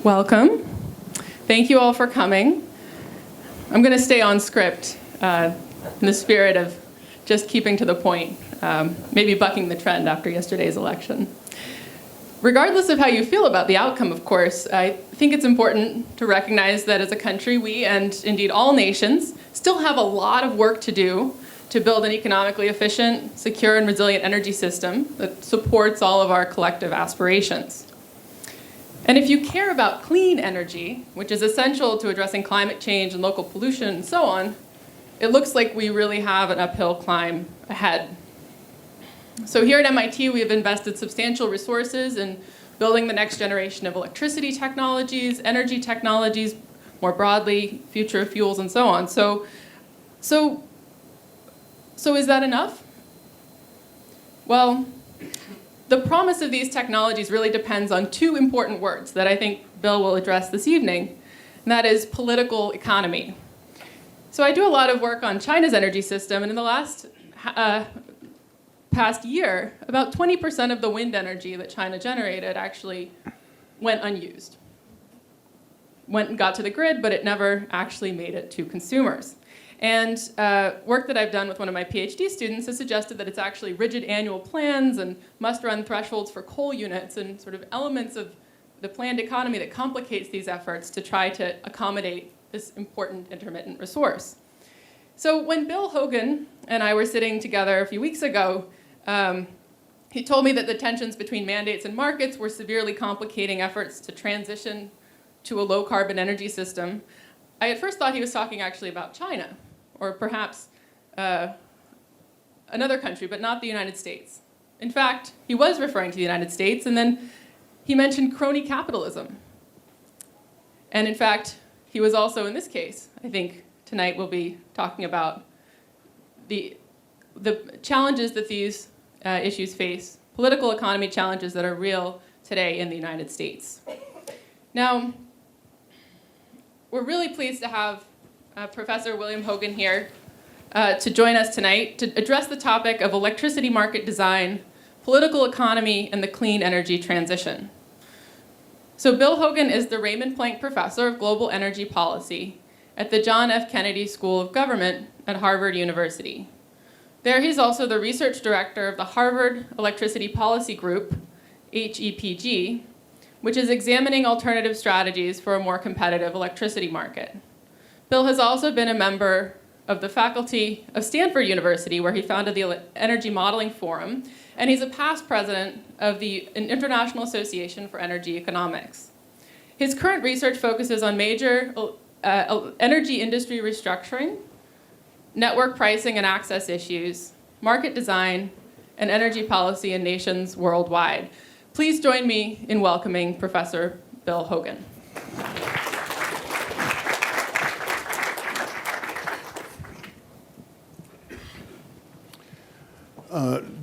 Welcome. Thank you all for coming. I'm going to stay on script in the spirit of just keeping to the point, maybe bucking the trend after yesterday's election. Regardless of how you feel about the outcome, of course, I think it's important to recognize that as a country, we, and indeed all nations, still have a lot of work to do to build an economically efficient, secure, and resilient energy system that supports all of our collective aspirations. And if you care about clean energy, which is essential to addressing climate change and local pollution and so on, it looks like we really have an uphill climb ahead. So here at MIT, we have invested substantial resources in building the next generation of electricity technologies, energy technologies, more broadly, future fuels, and so on. So is that enough? Well, the promise of these technologies really depends on two important words that I think Bill will address this evening, and that is political economy. So I do a lot of work on China's energy system, and in the last past year, about 20% of the wind energy that China generated actually went unused. Went and got to the grid, but it never actually made it to consumers. And work that I've done with one of my PhD students has suggested that it's actually rigid annual plans and must-run thresholds for coal units and sort of elements of the planned economy that complicates these efforts to try to accommodate this important intermittent resource. So when Bill Hogan and I were sitting together a few weeks ago, he told me that the tensions between mandates and markets were severely complicating efforts to transition to a low-carbon energy system. I at first thought he was talking actually about China, or perhaps another country, but not the United States. In fact, he was referring to the United States, and then he mentioned crony capitalism. And in fact, he was also, in this case, I think tonight we'll be talking about the challenges that these issues face, political economy challenges that are real today in the United States. Now, we're really pleased to have Professor William Hogan here to join us tonight to address the topic of electricity market design, political economy, and the clean energy transition. So Bill Hogan is the Raymond Planck Professor of Global Energy Policy at the John F. Kennedy School of Government at Harvard University. There he's also the research director of the Harvard Electricity Policy Group, HEPG, which is examining alternative strategies for a more competitive electricity market. Bill has also been a member of the faculty of Stanford University, where he founded the Energy Modeling Forum, and he's a past president of the International Association for Energy Economics. His current research focuses on major energy industry restructuring, network pricing and access issues, market design, and energy policy in nations worldwide. Please join me in welcoming Professor Bill Hogan.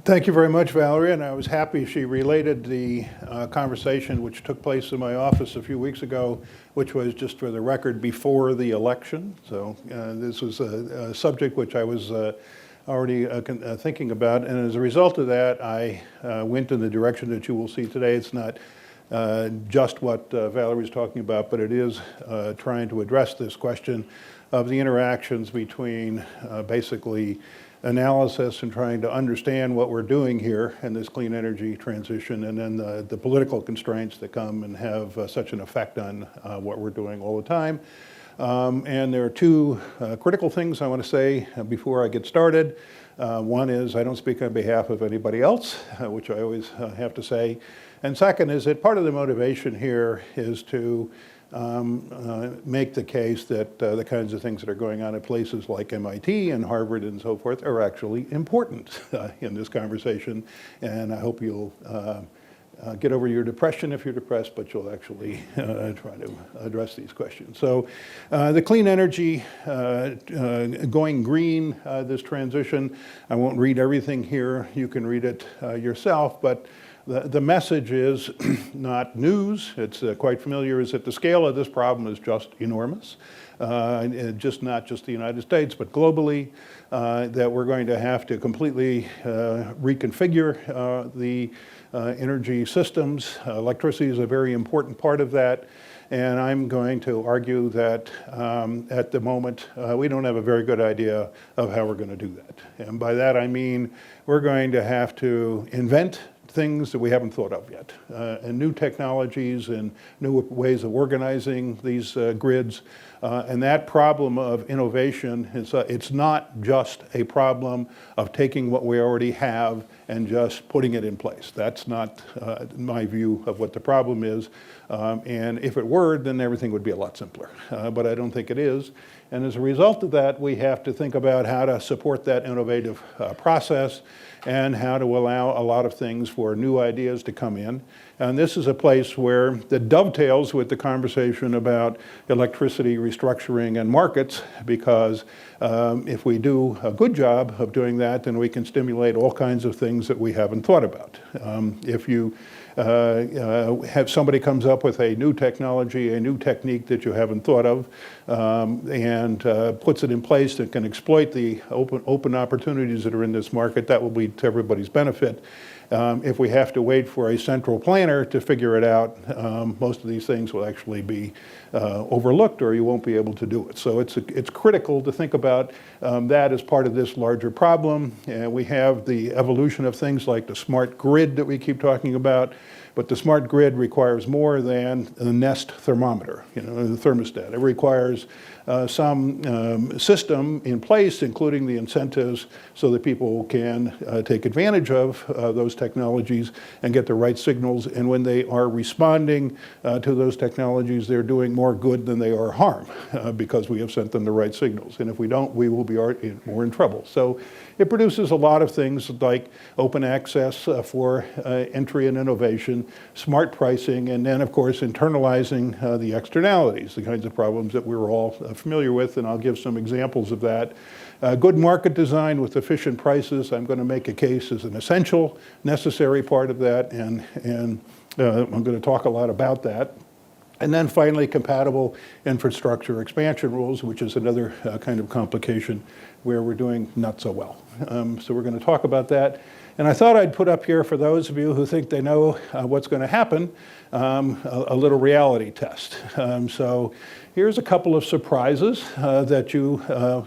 Thank you very much, Valerie, and I was happy she related the conversation which took place in my office a few weeks ago, which was, just for the record, before the election. So this was a subject which I was already thinking about, and as a result of that, I went in the direction that you will see today. It's not just what Valerie was talking about, but it is trying to address this question of the interactions between basically analysis and trying to understand what we're doing here in this clean energy transition, and then the political constraints that come and have such an effect on what we're doing all the time. And there are two critical things I want to say before I get started. One is I don't speak on behalf of anybody else, which I always have to say. And second is that part of the motivation here is to make the case that the kinds of things that are going on at places like MIT and Harvard and so forth are actually important in this conversation. And I hope you'll get over your depression if you're depressed, but you'll actually try to address these questions. So the clean energy, going green, this transition, I won't read everything here. You can read it yourself, but the message is not news. It's quite familiar, is that the scale of this problem is just enormous. Just not just the United States, but globally, that we're going to have to completely reconfigure the energy systems. Electricity is a very important part of that. And I'm going to argue that at the moment, we don't have a very good idea of how we're going to do that. And by that I mean we're going to have to invent things that we haven't thought of yet, and new technologies and new ways of organizing these grids. And that problem of innovation, it's not just a problem of taking what we already have and just putting it in place. That's not my view of what the problem is. And if it were, then everything would be a lot simpler. But I don't think it is. And as a result of that, we have to think about how to support that innovative process and how to allow a lot of things for new ideas to come in. And this is a place where that dovetails with the conversation about electricity restructuring and markets, because if we do a good job of doing that, then we can stimulate all kinds of things that we haven't thought about. If you have somebody comes up with a new technology, a new technique that you haven't thought of, and puts it in place that can exploit the open opportunities that are in this market, that will be to everybody's benefit. If we have to wait for a central planner to figure it out, most of these things will actually be overlooked, or you won't be able to do it. So it's critical to think about that as part of this larger problem. And we have the evolution of things like the smart grid that we keep talking about. But the smart grid requires more than a Nest thermometer, the thermostat. It requires some system in place, including the incentives, so that people can take advantage of those technologies and get the right signals. And when they are responding to those technologies, they're doing more good than they are harm, because we have sent them the right signals. And if we don't, we will be more in trouble. So it produces a lot of things like open access for entry and innovation, smart pricing, and then, of course, internalizing the externalities, the kinds of problems that we're all familiar with, and I'll give some examples of that. Good market design with efficient prices, I'm going to make a case as an essential, necessary part of that, and I'm going to talk a lot about that. And then finally, compatible infrastructure expansion rules, which is another kind of complication where we're doing not so well. So we're going to talk about that. And I thought I'd put up here, for those of you who think they know what's going to happen, a little reality test. So here's a couple of surprises that you are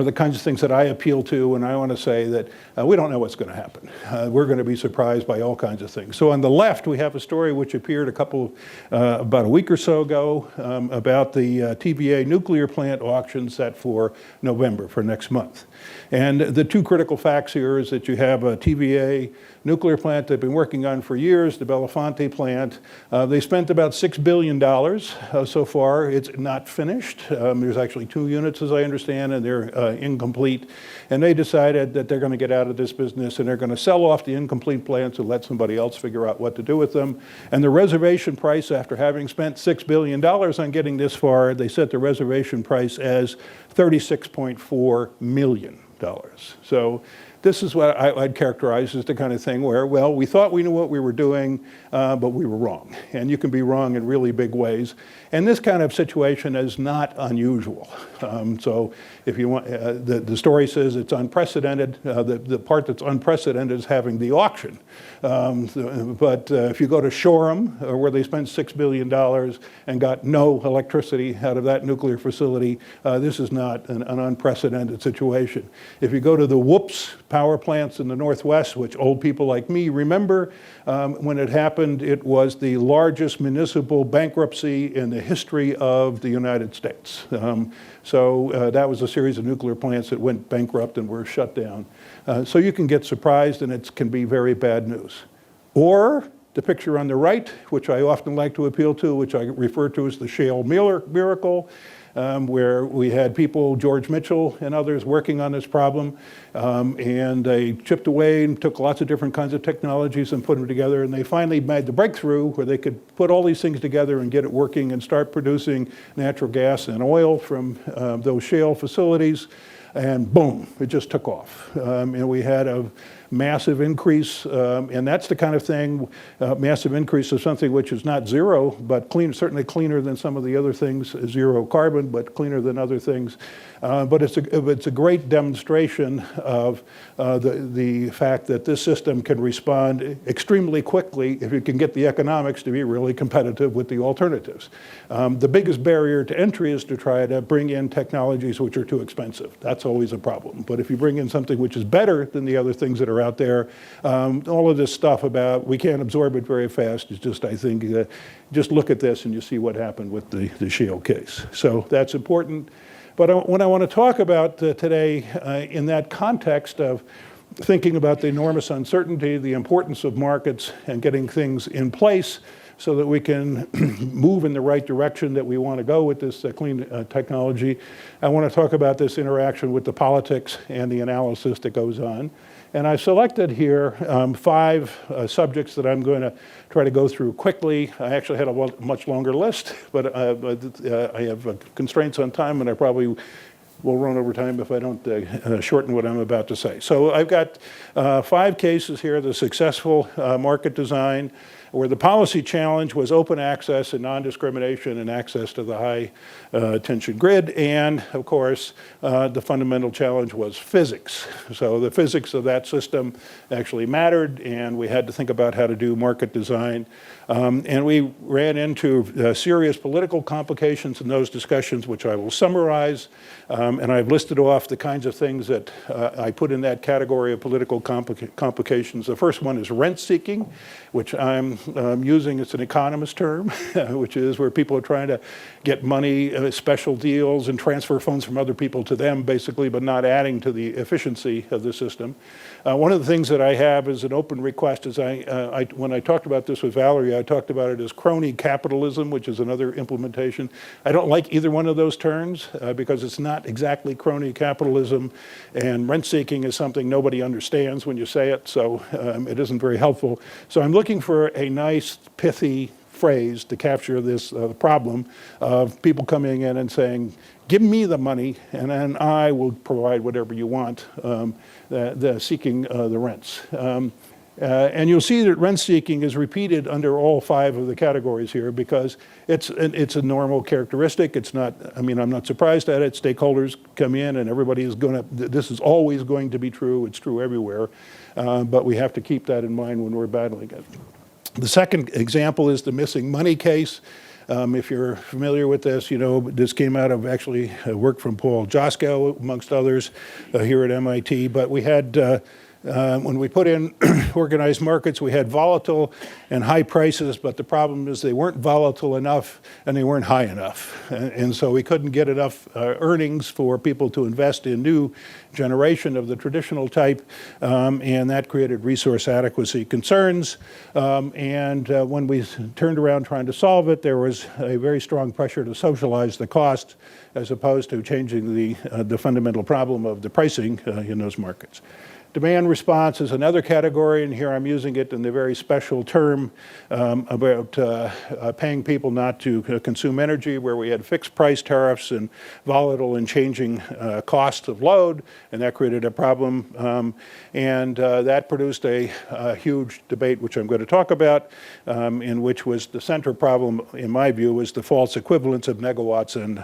the kinds of things that I appeal to, and I want to say that we don't know what's going to happen. We're going to be surprised by all kinds of things. So on the left, we have a story which appeared about a week or so ago, about the TVA nuclear plant auction set for November, for next month. And the two critical facts here is that you have a TVA nuclear plant they've been working on for years, the Belafonte plant. They spent about $6 billion so far. It's not finished. There's actually 2 units, as I understand, and they're incomplete. And they decided that they're going to get out of this business, and they're going to sell off the incomplete plants and let somebody else figure out what to do with them. And the reservation price, after having spent $6 billion on getting this far, they set the reservation price as $36.4 million. So this is what I'd characterize as the kind of thing where, well, we thought we knew what we were doing, but we were wrong. And you can be wrong in really big ways. And this kind of situation is not unusual. So if you want, the story says it's unprecedented. The part that's unprecedented is having the auction. But if you go to Shoreham, where they spent $6 billion and got no electricity out of that nuclear facility, this is not an unprecedented situation. If you go to the Whoops power plants in the Northwest, which old people like me remember, when it happened, it was the largest municipal bankruptcy in the history of the United States. So that was a series of nuclear plants that went bankrupt and were shut down. So you can get surprised, and it can be very bad news. Or the picture on the right, which I often like to appeal to, which I refer to as the shale miracle, where we had people, George Mitchell and others, working on this problem, and they chipped away and took lots of different kinds of technologies and put them together, and they finally made the breakthrough where they could put all these things together and get it working and start producing natural gas and oil from those shale facilities. and boom, it just took off. And we had a massive increase, and that's the kind of thing, massive increase of something which is not zero, but certainly cleaner than some of the other things, zero carbon, but cleaner than other things. But it's a great demonstration of the fact that this system can respond extremely quickly if you can get the economics to be really competitive with the alternatives. The biggest barrier to entry is to try to bring in technologies which are too expensive. That's always a problem. But if you bring in something which is better than the other things that are out there, all of this stuff about we can't absorb it very fast is just, I think, just look at this and you see what happened with the shale case. So that's important. But what I want to talk about today in that context of thinking about the enormous uncertainty, the importance of markets and getting things in place so that we can move in the right direction that we want to go with this clean technology, I want to talk about this interaction with the politics and the analysis that goes on. And I selected here 5 subjects that I'm going to try to go through quickly. I actually had a much longer list, but I have constraints on time, and I probably will run over time if I don't shorten what I'm about to say. So I've got 5 cases here: the successful market design, where the policy challenge was open access and non-discrimination and access to the high tension grid. And of course, the fundamental challenge was physics. So the physics of that system actually mattered, and we had to think about how to do market design. And we ran into serious political complications in those discussions, which I will summarize. And I've listed off the kinds of things that I put in that category of political complications. The first one is rent seeking, which I'm using as an economist term, which is where people are trying to get money, special deals, and transfer funds from other people to them, basically, but not adding to the efficiency of the system. One of the things that I have is an open request is when I talked about this with Valerie, I talked about it as crony capitalism, which is another implementation. I don't like either one of those terms because it's not exactly crony capitalism, and rent seeking is something nobody understands when you say it, so it isn't very helpful. So I'm looking for a nice, pithy phrase to capture this problem of people coming in and saying, give me the money and then I will provide whatever you want, seeking the rents. And you'll see that rent seeking is repeated under all 5 of the categories here because it's a normal characteristic. It's not, I mean, I'm not surprised at it. Stakeholders come in and everybody is this is always going to be true. It's true everywhere. But we have to keep that in mind when we're battling it. The second example is the missing money case. If you're familiar with this, you know, this came out of actually work from Paul Joskow, amongst others, here at MIT. But we had, when we put in organized markets, we had volatile and high prices, but the problem is they weren't volatile enough and they weren't high enough. And so we couldn't get enough earnings for people to invest in new generation of the traditional type, and that created resource adequacy concerns. And when we turned around trying to solve it, there was a very strong pressure to socialize the cost as opposed to changing the fundamental problem of the pricing in those markets. Demand response is another category, and here I'm using it in the very special term about paying people not to consume energy, where we had fixed price tariffs and volatile and changing costs of load, and that created a problem. And that produced a huge debate, which I'm going to talk about, in which was the central problem, in my view, was the false equivalence of megawatts and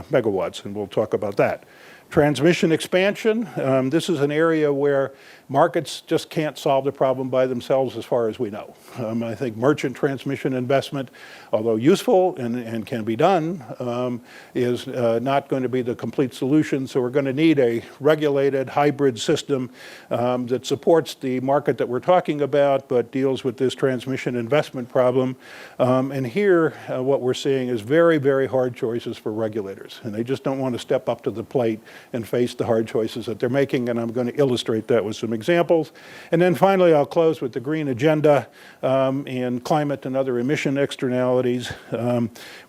megawatts, and we'll talk about that. Transmission expansion, this is an area where markets just can't solve the problem by themselves as far as we know. I think merchant transmission investment, although useful and can be done, is not going to be the complete solution. So we're going to need a regulated hybrid system that supports the market that we're talking about, but deals with this transmission investment problem. And here, what we're seeing is very, very hard choices for regulators. And they just don't want to step up to the plate and face the hard choices that they're making. And I'm going to illustrate that with some examples. And then finally, I'll close with the green agenda and climate and other emission externalities,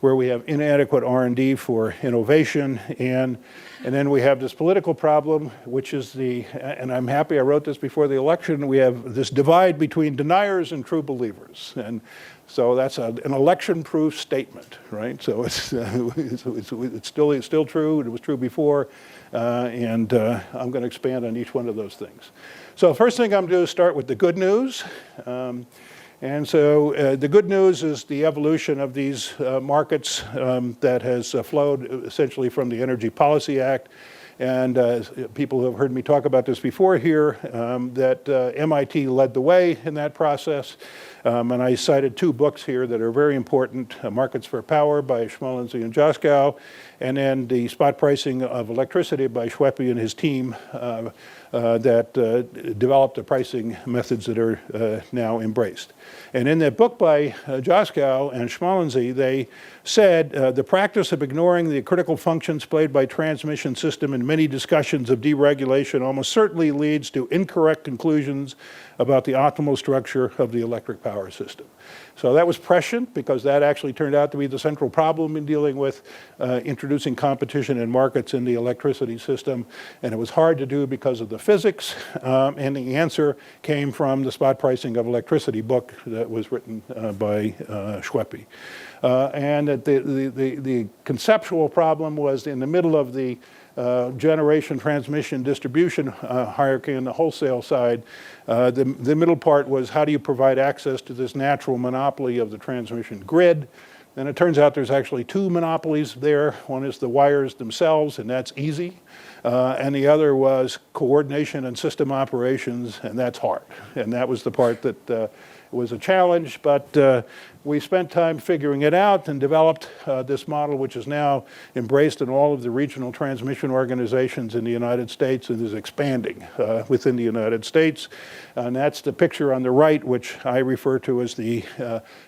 where we have inadequate R&D for innovation. And then we have this political problem, which is and I'm happy I wrote this before the election, we have this divide between deniers and true believers. And So that's an election-proof statement, right? So it's still true. It was true before, and I'm going to expand on each one of those things. So first thing I'm going to do is start with the good news. And so the good news is the evolution of these markets that has flowed essentially from the Energy Policy Act. And people who have heard me talk about this before here, that MIT led the way in that process. And I cited two books here that are very important, Markets for Power by Schmolensky and Joskow, and then The Spot Pricing of Electricity by Schweppe and his team that developed the pricing methods that are now embraced. And in that book by Joskow and Schmolensky, they said the practice of ignoring the critical functions played by transmission system in many discussions of deregulation almost certainly leads to incorrect conclusions about the optimal structure of the electric power system. So that was prescient because that actually turned out to be the central problem in dealing with introducing competition in markets in the electricity system. And it was hard to do because of the physics. And the answer came from the Spot Pricing of Electricity book that was written by Schweppe. And the conceptual problem was in the middle of the generation, transmission, distribution hierarchy on the wholesale side. The middle part was how do you provide access to this natural monopoly of the transmission grid? And it turns out there's actually two monopolies there. One is the wires themselves, and that's easy. And the other was coordination and system operations, and that's hard. And that was the part that was a challenge, but we spent time figuring it out and developed this model, which is now embraced in all of the regional transmission organizations in the United States and is expanding within the United States. And that's the picture on the right, which I refer to as the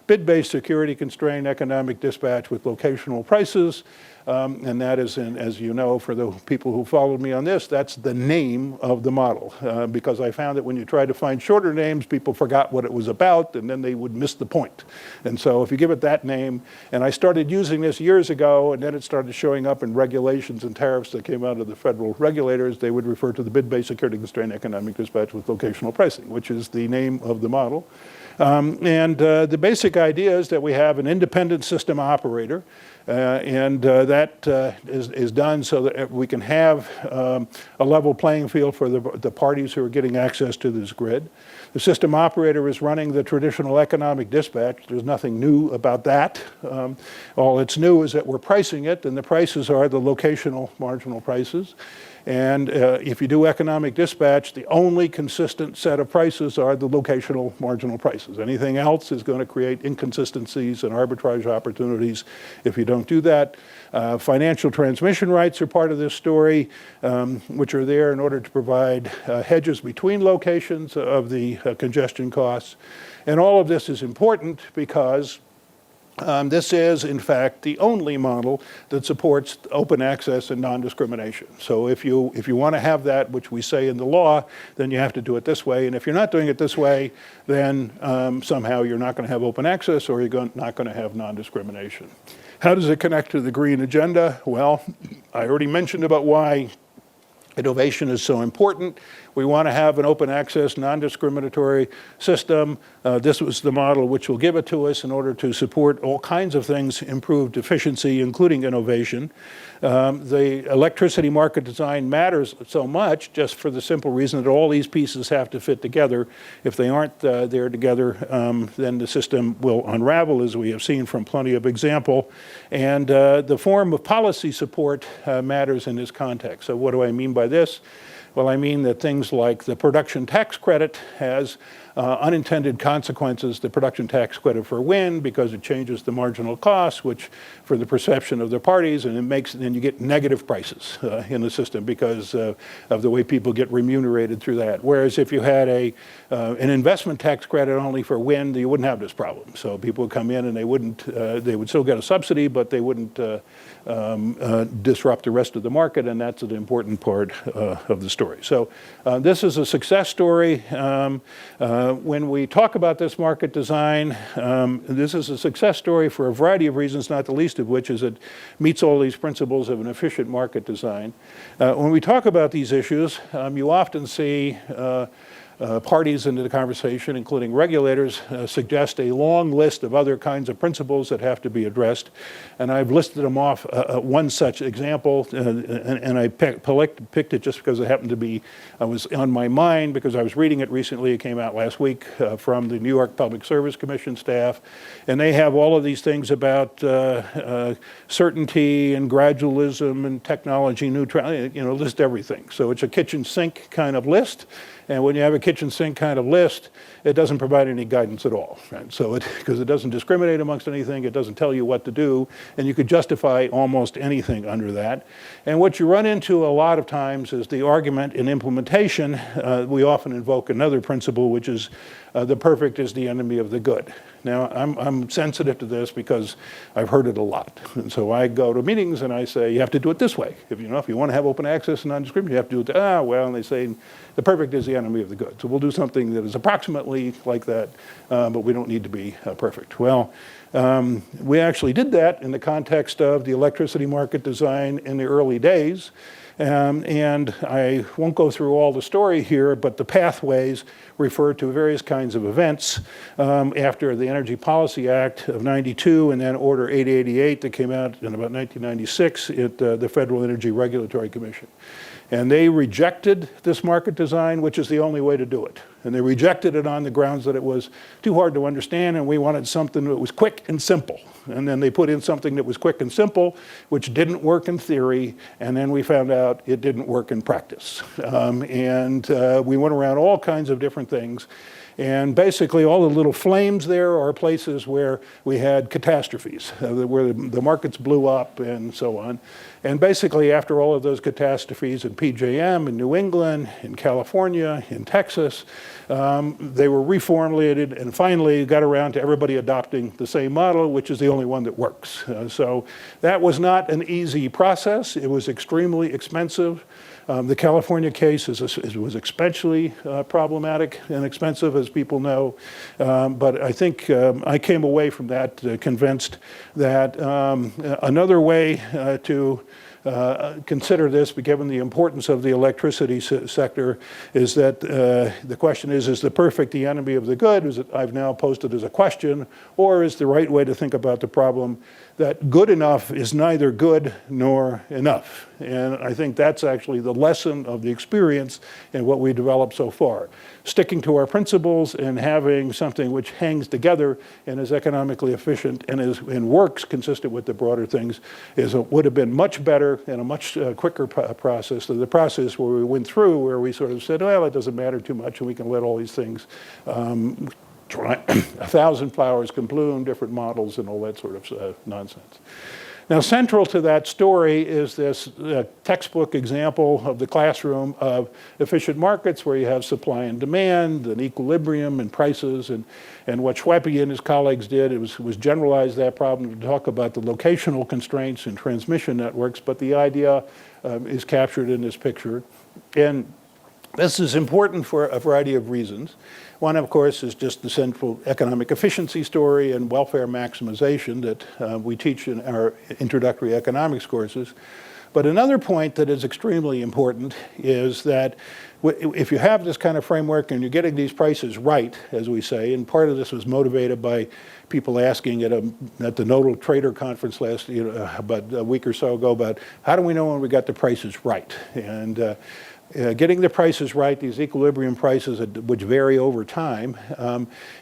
bid-based security constrained economic dispatch with locational prices. And that is, as you know, for the people who followed me on this, that's the name of the model. Because I found that when you tried to find shorter names, people forgot what it was about, and then they would miss the point. And so if you give it that name, and I started using this years ago, and then it started showing up in regulations and tariffs that came out of the federal regulators, they would refer to the bid-based security constrained economic dispatch with locational pricing, which is the name of the model. The basic idea is that we have an independent system operator, and that is done so that we can have a level playing field for the parties who are getting access to this grid. The system operator is running the traditional economic dispatch. There's nothing new about that. All that's new is that we're pricing it, and the prices are the locational marginal prices. And if you do economic dispatch, the only consistent set of prices are the locational marginal prices. Anything else is going to create inconsistencies and arbitrage opportunities if you don't do that. Financial transmission rights are part of this story, which are there in order to provide hedges between locations of the congestion costs. And all of this is important because this is, in fact, the only model that supports open access and non-discrimination. So if you want to have that, which we say in the law, then you have to do it this way. And if you're not doing it this way, then somehow you're not going to have open access or you're not going to have non-discrimination. How does it connect to the green agenda? Well, I already mentioned about why innovation is so important. We want to have an open access, non-discriminatory system. This was the model which will give it to us in order to support all kinds of things, improved efficiency, including innovation. The electricity market design matters so much just for the simple reason that all these pieces have to fit together. If they aren't there together, then the system will unravel, as we have seen from plenty of example. And the form of policy support matters in this context. So what do I mean by this? Well, I mean that things like the production tax credit has unintended consequences. The production tax credit for wind, because it changes the marginal cost, which for the perception of the parties, and then you get negative prices in the system because of the way people get remunerated through that. Whereas if you had an investment tax credit only for wind, you wouldn't have this problem. So people would come in and they would still get a subsidy, but they wouldn't disrupt the rest of the market, and that's an important part of the story. So this is a success story. When we talk about this market design, this is a success story for a variety of reasons, not the least of which is it meets all these principles of an efficient market design. When we talk about these issues, you often see parties into the conversation, including regulators, suggest a long list of other kinds of principles that have to be addressed. And I've listed them off. One such example, and I picked it just because it happened to be, was on my mind because I was reading it recently. It came out last week from the New York Public Service Commission staff. And they have all of these things about certainty and gradualism and technology neutrality, list everything. So it's a kitchen sink kind of list. And when you have a kitchen sink kind of list, it doesn't provide any guidance at all. Right? So because it doesn't discriminate amongst anything, it doesn't tell you what to do, and you could justify almost anything under that. And what you run into a lot of times is the argument in implementation. We often invoke another principle, which is the perfect is the enemy of the good. Now, I'm sensitive to this because I've heard it a lot. And so I go to meetings and I say, you have to do it this way. If you want to have open access and non-discrimination, you have to do it, and they say, the perfect is the enemy of the good. So we'll do something that is approximately like that, but we don't need to be perfect. Well, we actually did that in the context of the electricity market design in the early days. And I won't go through all the story here, but the pathways refer to various kinds of events after the Energy Policy Act of '92 and then Order 888 that came out in about 1996 at the Federal Energy Regulatory Commission. And they rejected this market design, which is the only way to do it. And they rejected it on the grounds that it was too hard to understand and we wanted something that was quick and simple. And then they put in something that was quick and simple, which didn't work in theory, and then we found out it didn't work in practice. We went around all kinds of different things. And basically all the little flames there are places where we had catastrophes, where the markets blew up and so on. And basically after all of those catastrophes in PJM, in New England, in California, in Texas, they were reformulated and finally got around to everybody adopting the same model, which is the only one that works. So that was not an easy process. It was extremely expensive. The California case was especially problematic and expensive, as people know. But I think I came away from that convinced that another way to consider this, given the importance of the electricity sector, is that the question is the perfect the enemy of the good? Is it, I've now posted as a question, or is the right way to think about the problem that good enough is neither good nor enough? And I think that's actually the lesson of the experience in what we developed so far. Sticking to our principles and having something which hangs together and is economically efficient and works consistent with the broader things would have been much better and a much quicker process than the process where we went through, where we sort of said, well, it doesn't matter too much and we can let all these things 1,000 flowers can bloom, different models, and all that sort of nonsense. Now, central to that story is this textbook example of the classroom of efficient markets where you have supply and demand and equilibrium and prices. And what Schweppe and his colleagues did was generalize that problem to talk about the locational constraints in transmission networks, but the idea is captured in this picture. And this is important for a variety of reasons. One, of course, is just the central economic efficiency story and welfare maximization that we teach in our introductory economics courses. But another point that is extremely important is that if you have this kind of framework and you're getting these prices right, as we say, and part of this was motivated by people asking at the Nodal Trader Conference about a week or so ago about how do we know when we got the prices right? And getting the prices right, these equilibrium prices which vary over time,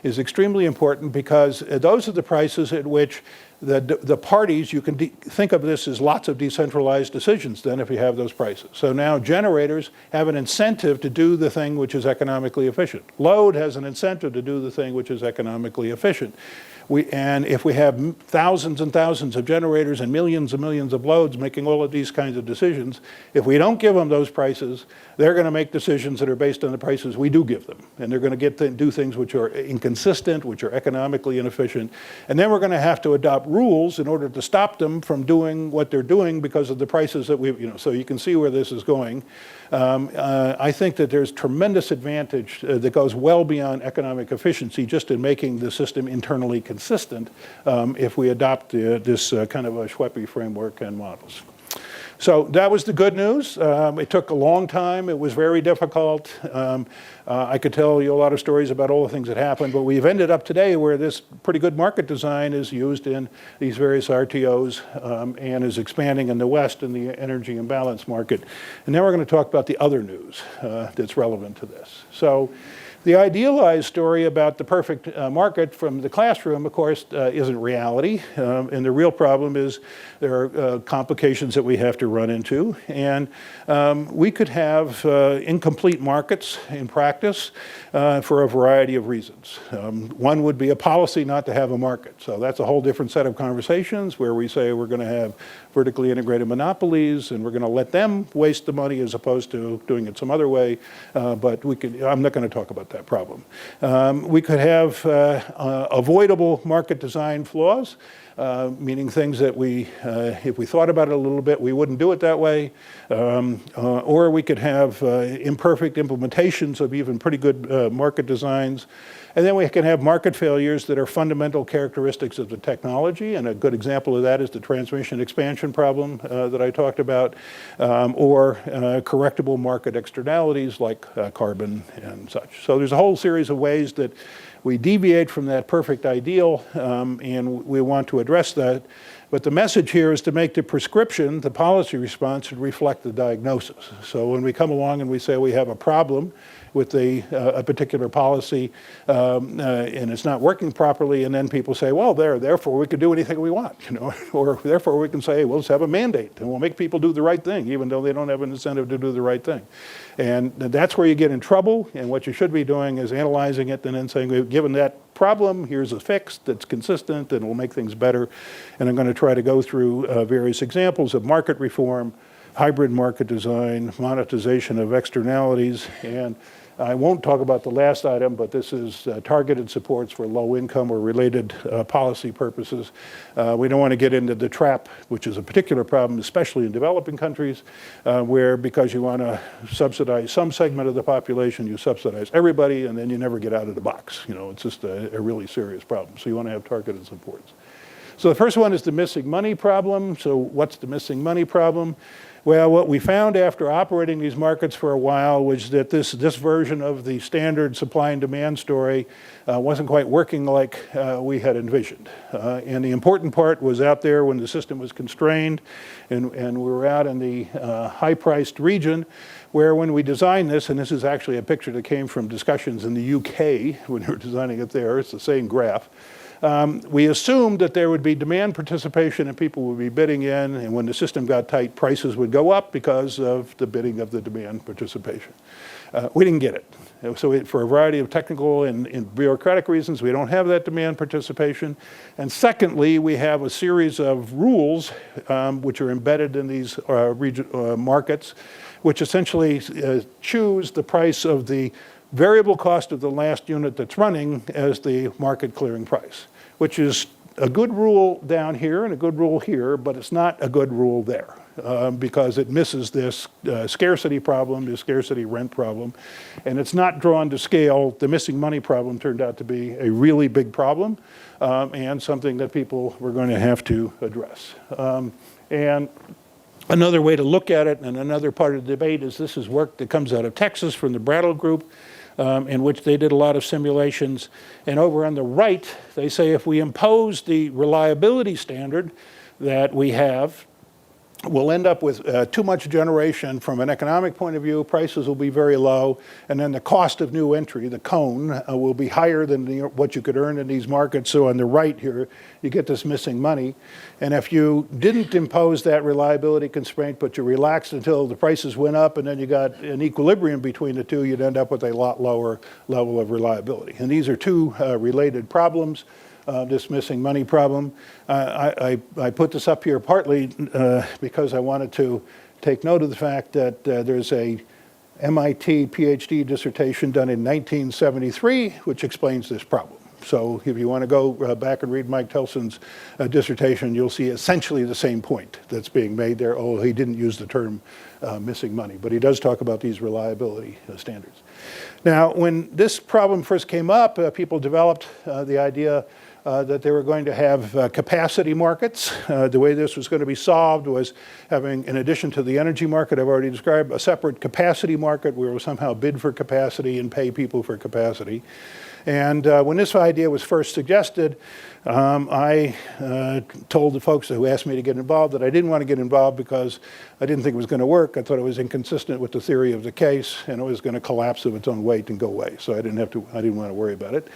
is extremely important because those are the prices at which the parties, you can think of this as lots of decentralized decisions then if you have those prices. So now generators have an incentive to do the thing which is economically efficient. Load has an incentive to do the thing which is economically efficient. And if we have thousands and thousands of generators and millions of loads making all of these kinds of decisions, if we don't give them those prices, they're going to make decisions that are based on the prices we do give them. And they're going to do things which are inconsistent, which are economically inefficient. And then we're going to have to adopt rules in order to stop them from doing what they're doing because of the prices that so you can see where this is going. I think that there's tremendous advantage that goes well beyond economic efficiency just in making the system internally consistent if we adopt this kind of a Schweppe framework and models. So that was the good news. It took a long time. It was very difficult. I could tell you a lot of stories about all the things that happened, but we've ended up today where this pretty good market design is used in these various RTOs and is expanding in the West in the energy imbalance market. And now we're going to talk about the other news that's relevant to this. So the idealized story about the perfect market from the classroom, of course, isn't reality. And the real problem is there are complications that we have to run into. And we could have incomplete markets in practice for a variety of reasons. One would be a policy not to have a market. So that's a whole different set of conversations where we say we're going to have vertically integrated monopolies and we're going to let them waste the money as opposed to doing it some other way. But I'm not going to talk about that problem. We could have avoidable market design flaws, meaning things that if we thought about it a little bit, we wouldn't do it that way. Or we could have imperfect implementations of even pretty good market designs. And then we can have market failures that are fundamental characteristics of the technology. And a good example of that is the transmission expansion problem that I talked about, or correctable market externalities like carbon and such. So there's a whole series of ways that we deviate from that perfect ideal, and we want to address that. But the message here is to make the prescription, the policy response, should reflect the diagnosis. So when we come along and we say we have a problem with a particular policy and it's not working properly, and then people say, well, therefore we can do anything we want, or therefore we can say, well, let's have a mandate and we'll make people do the right thing, even though they don't have an incentive to do the right thing. And that's where you get in trouble, and what you should be doing is analyzing it and then saying, given that problem, here's a fix that's consistent and will make things better. And I'm going to try to go through various examples of market reform, hybrid market design, monetization of externalities, and I won't talk about the last item, but this is targeted supports for low income or related policy purposes. We don't want to get into the trap, which is a particular problem, especially in developing countries, where because you want to subsidize some segment of the population, you subsidize everybody, and then you never get out of the box. It's just a really serious problem. So you want to have targeted supports. So the first one is the missing money problem. So what's the missing money problem? Well, what we found after operating these markets for a while was that this version of the standard supply and demand story wasn't quite working like we had envisioned. And the important part was out there when the system was constrained, and we were out in the high-priced region, where when we designed this, and this is actually a picture that came from discussions in the UK when we were designing it there, it's the same graph. We assumed that there would be demand participation and people would be bidding in, and when the system got tight, prices would go up because of the bidding of the demand participation. We didn't get it. So for a variety of technical and bureaucratic reasons, we don't have that demand participation. And secondly, we have a series of rules which are embedded in these markets, which essentially choose the price of the variable cost of the last unit that's running as the market clearing price, which is a good rule down here and a good rule here, but it's not a good rule there because it misses this scarcity problem, this scarcity rent problem, and it's not drawn to scale. The missing money problem turned out to be a really big problem and something that people were going to have to address. And another way to look at it, and another part of the debate, is this is work that comes out of Texas from the Brattle Group, in which they did a lot of simulations. And over on the right, they say if we impose the reliability standard that we have, we'll end up with too much generation from an economic point of view. Prices will be very low, and then the cost of new entry, the cone, will be higher than what you could earn in these markets. So on the right here, you get this missing money. And if you didn't impose that reliability constraint, but you relaxed until the prices went up, and then you got an equilibrium between the two, you'd end up with a lot lower level of reliability. And these are two related problems. This missing money problem. I put this up here partly because I wanted to take note of the fact that there's a MIT PhD dissertation done in 1973 which explains this problem. So if you want to go back and read Mike Telson's dissertation, you'll see essentially the same point that's being made there. Oh, he didn't use the term missing money, but he does talk about these reliability standards. Now, when this problem first came up, people developed the idea that they were going to have capacity markets. The way this was going to be solved was having, in addition to the energy market I've already described, a separate capacity market where we somehow bid for capacity and pay people for capacity. And when this idea was first suggested, I told the folks who asked me to get involved that I didn't want to get involved because I didn't think it was going to work. I thought it was inconsistent with the theory of the case, and it was going to collapse of its own weight and go away. So I didn't want to worry about it.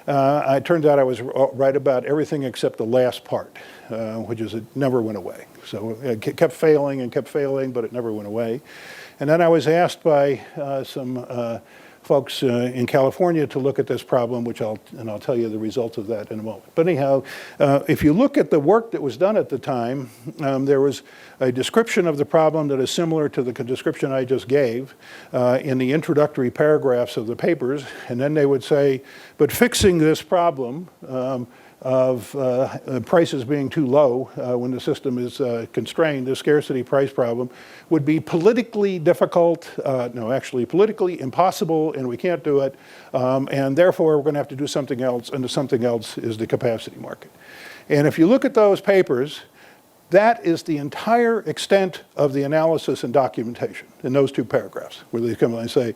It turns out I was right about everything except the last part, which is it never went away. So it kept failing and kept failing, but it never went away. And then I was asked by some folks in California to look at this problem, which I'll tell you the results of that in a moment. But anyhow, if you look at the work that was done at the time, there was a description of the problem that is similar to the description I just gave in the introductory paragraphs of the papers, and then they would say, but fixing this problem of prices being too low when the system is constrained, the scarcity price problem, would be politically difficult, no, actually politically impossible, and we can't do it, and therefore we're going to have to do something else, and the something else is the capacity market. And if you look at those papers, that is the entire extent of the analysis and documentation in those two paragraphs, where they come and say,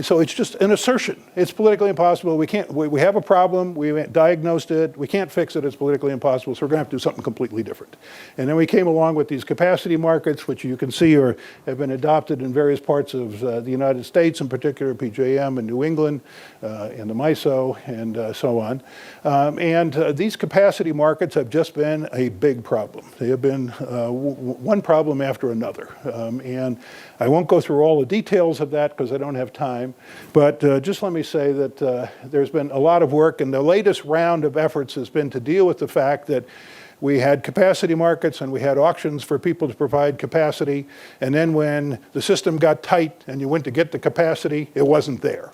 so it's just an assertion. It's politically impossible. We have a problem. We diagnosed it. We can't fix it. It's politically impossible. So we're going to have to do something completely different. And then we came along with these capacity markets, which you can see have been adopted in various parts of the United States, in particular PJM in New England, and the MISO, and so on. These capacity markets have just been a big problem. They have been one problem after another. And I won't go through all the details of that because I don't have time, but just let me say that there's been a lot of work, and the latest round of efforts has been to deal with the fact that we had capacity markets and we had auctions for people to provide capacity, and then when the system got tight and you went to get the capacity, it wasn't there.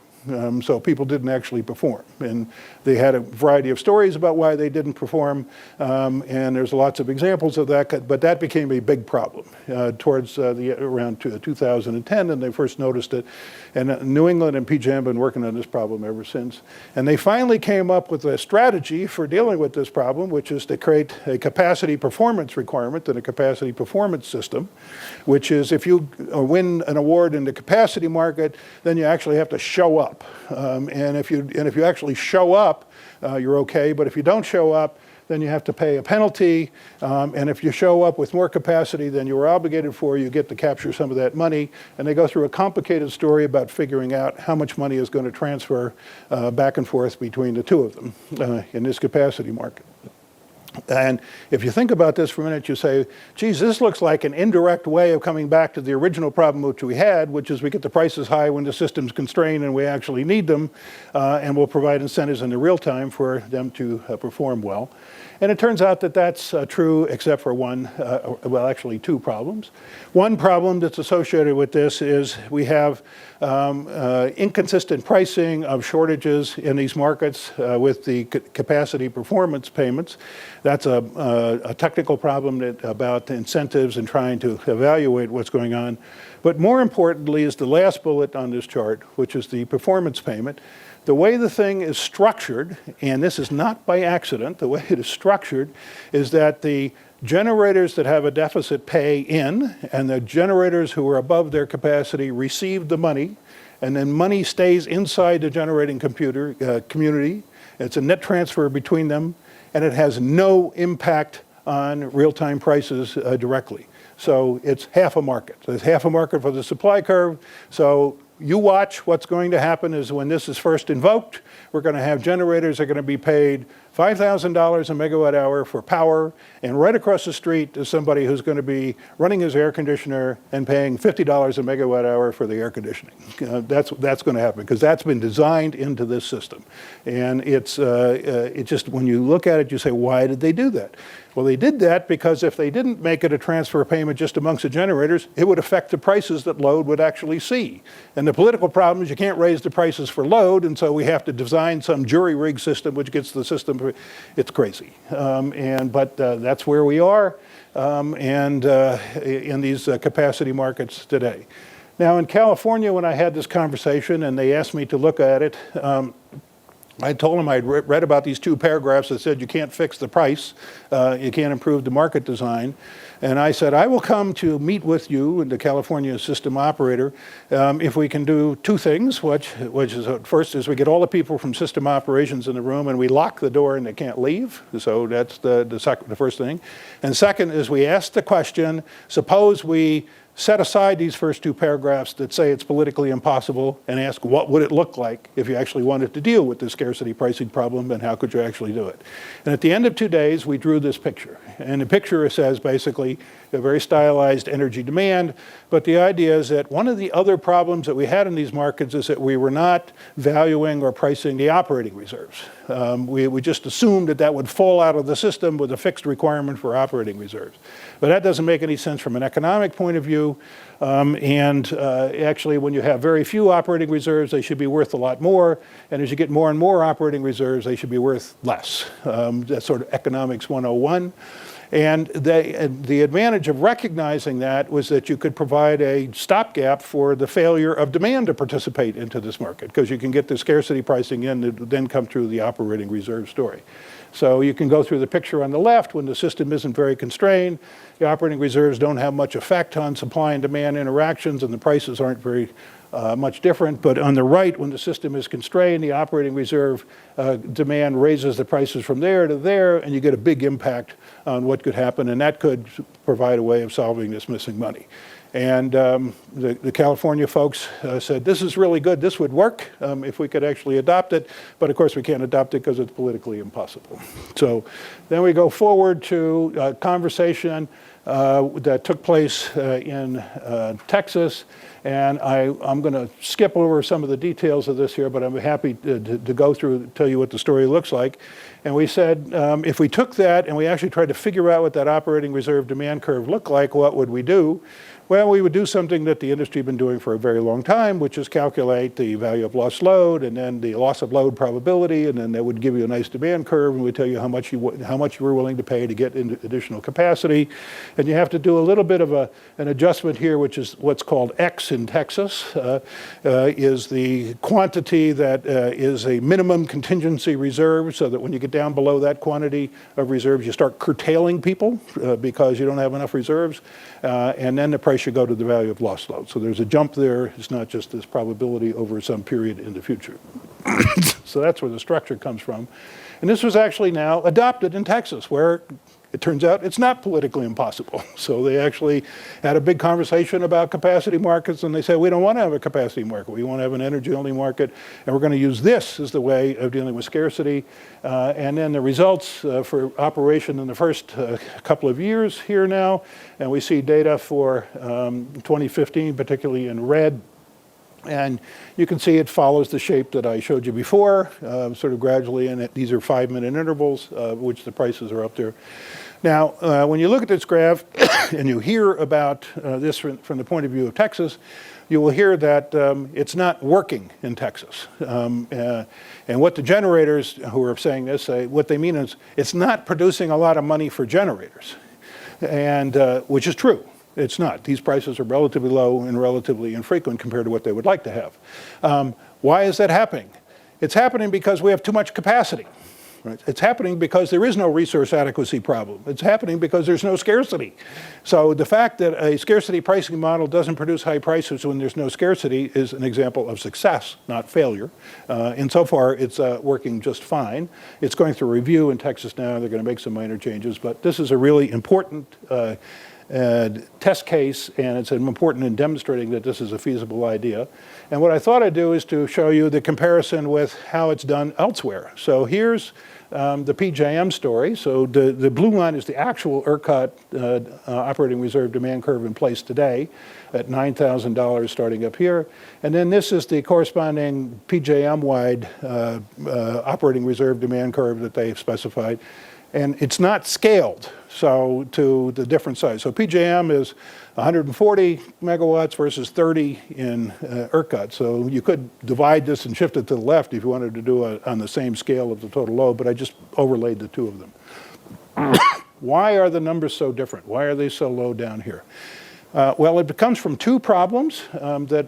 So people didn't actually perform. And they had a variety of stories about why they didn't perform, and there's lots of examples of that, but that became a big problem towards around 2010, and they first noticed it. And New England and PJM have been working on this problem ever since. And they finally came up with a strategy for dealing with this problem, which is to create a capacity performance requirement and a capacity performance system, which is if you win an award in the capacity market, then you actually have to show up. And if you actually show up, you're okay. But if you don't show up, then you have to pay a penalty. And if you show up with more capacity than you were obligated for, you get to capture some of that money. And they go through a complicated story about figuring out how much money is going to transfer back and forth between the two of them in this capacity market. And if you think about this for a minute, you say, geez, this looks like an indirect way of coming back to the original problem which we had, which is we get the prices high when the system's constrained and we actually need them, and we'll provide incentives in the real time for them to perform well. And it turns out that that's true except for one, well, actually two problems. One problem that's associated with this is we have inconsistent pricing of shortages in these markets with the capacity performance payments. That's a technical problem about incentives and trying to evaluate what's going on. But more importantly is the last bullet on this chart, which is the performance payment. The way the thing is structured, and this is not by accident, the way it is structured is that the generators that have a deficit pay in, and the generators who are above their capacity receive the money, and then money stays inside the generating community. It's a net transfer between them, and it has no impact on real-time prices directly. So it's half a market. There's half a market for the supply curve. So you watch what's going to happen is when this is first invoked, we're going to have generators that are going to be paid $5,000 a megawatt hour for power, and right across the street is somebody who's going to be running his air conditioner and paying $50 a megawatt hour for the air conditioning. That's going to happen because that's been designed into this system. And it's just, when you look at it, you say, why did they do that? Well, they did that because if they didn't make it a transfer payment just amongst the generators, it would affect the prices that load would actually see. And the political problem is you can't raise the prices for load, and so we have to design some jury-rig system which gets the system. It's crazy. But that's where we are in these capacity markets today. Now, in California, when I had this conversation and they asked me to look at it, I told him I'd read about these 2 paragraphs that said you can't fix the price, you can't improve the market design. And I said, I will come to meet with you, the California system operator, if we can do 2 things, which is, first is we get all the people from system operations in the room and we lock the door and they can't leave. So that's the first thing. And second is we ask the question, suppose we set aside these first 2 paragraphs that say it's politically impossible and ask what would it look like if you actually wanted to deal with the scarcity pricing problem and how could you actually do it. And at the end of 2 days, we drew this picture. And the picture says basically a very stylized energy demand, but the idea is that one of the other problems that we had in these markets is that we were not valuing or pricing the operating reserves. We just assumed that that would fall out of the system with a fixed requirement for operating reserves. But that doesn't make any sense from an economic point of view. Actually, when you have very few operating reserves, they should be worth a lot more. And as you get more and more operating reserves, they should be worth less. That's sort of economics 101. And the advantage of recognizing that was that you could provide a stopgap for the failure of demand to participate into this market, because you can get the scarcity pricing in and then come through the operating reserve story. So you can go through the picture on the left when the system isn't very constrained. The operating reserves don't have much effect on supply and demand interactions, and the prices aren't very much different. But on the right, when the system is constrained, the operating reserve demand raises the prices from there to there, and you get a big impact on what could happen, and that could provide a way of solving this missing money. And the California folks said, this is really good, this would work if we could actually adopt it, but of course we can't adopt it because it's politically impossible. So then we go forward to a conversation that took place in Texas, and I'm going to skip over some of the details of this here, but I'm happy to go through, tell you what the story looks like. And we said, if we took that and we actually tried to figure out what that operating reserve demand curve looked like, what would we do? Well, we would do something that the industry has been doing for a very long time, which is calculate the value of lost load and then the loss of load probability, and then that would give you a nice demand curve and would tell you how much you were willing to pay to get into additional capacity. And you have to do a little bit of an adjustment here, which is what's called X in Texas, is the quantity that is a minimum contingency reserve, so that when you get down below that quantity of reserves, you start curtailing people because you don't have enough reserves. And then the price should go to the value of lost load. So there's a jump there. It's not just this probability over some period in the future. So that's where the structure comes from. And this was actually now adopted in Texas, where it turns out it's not politically impossible. So they actually had a big conversation about capacity markets, and they said, we don't want to have a capacity market. We want to have an energy-only market, and we're going to use this as the way of dealing with scarcity. And then the results for operation in the first couple of years here now, and we see data for 2015, particularly in red. And you can see it follows the shape that I showed you before, sort of gradually, and these are 5-minute intervals, which the prices are up there. Now, when you look at this graph and you hear about this from the point of view of Texas, you will hear that it's not working in Texas. And what the generators who are saying this say, what they mean is it's not producing a lot of money for generators, and which is true. It's not. These prices are relatively low and relatively infrequent compared to what they would like to have. Why is that happening? It's happening because we have too much capacity. Right? It's happening because there is no resource adequacy problem. It's happening because there's no scarcity. So the fact that a scarcity pricing model doesn't produce high prices when there's no scarcity is an example of success, not failure. And so far, it's working just fine. It's going through review in Texas now. They're going to make some minor changes. But this is a really important test case, and it's important in demonstrating that this is a feasible idea. And what I thought I'd do is to show you the comparison with how it's done elsewhere. So here's the PJM story. So the blue line is the actual ERCOT operating reserve demand curve in place today at $9,000 starting up here. And then this is the corresponding PJM-wide operating reserve demand curve that they've specified. And it's not scaled so to the different size. So PJM is 140 megawatts versus 30 in ERCOT. So you could divide this and shift it to the left if you wanted to do it on the same scale of the total load, but I just overlaid the two of them. Why are the numbers so different? Why are they so low down here? Well, it comes from two problems the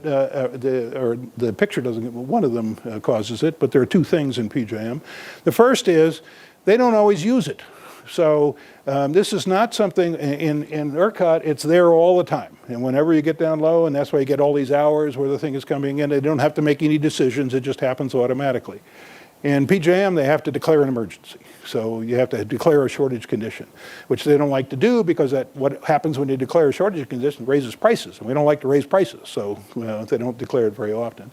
picture doesn't, one of them causes it, but there are two things in PJM. The first is they don't always use it. So this is not something, in ERCOT, it's there all the time. And whenever you get down low, and that's why you get all these hours where the thing is coming in, they don't have to make any decisions, it just happens automatically. In PJM, they have to declare an emergency. So you have to declare a shortage condition, which they don't like to do because what happens when you declare a shortage condition raises prices. And we don't like to raise prices, so they don't declare it very often.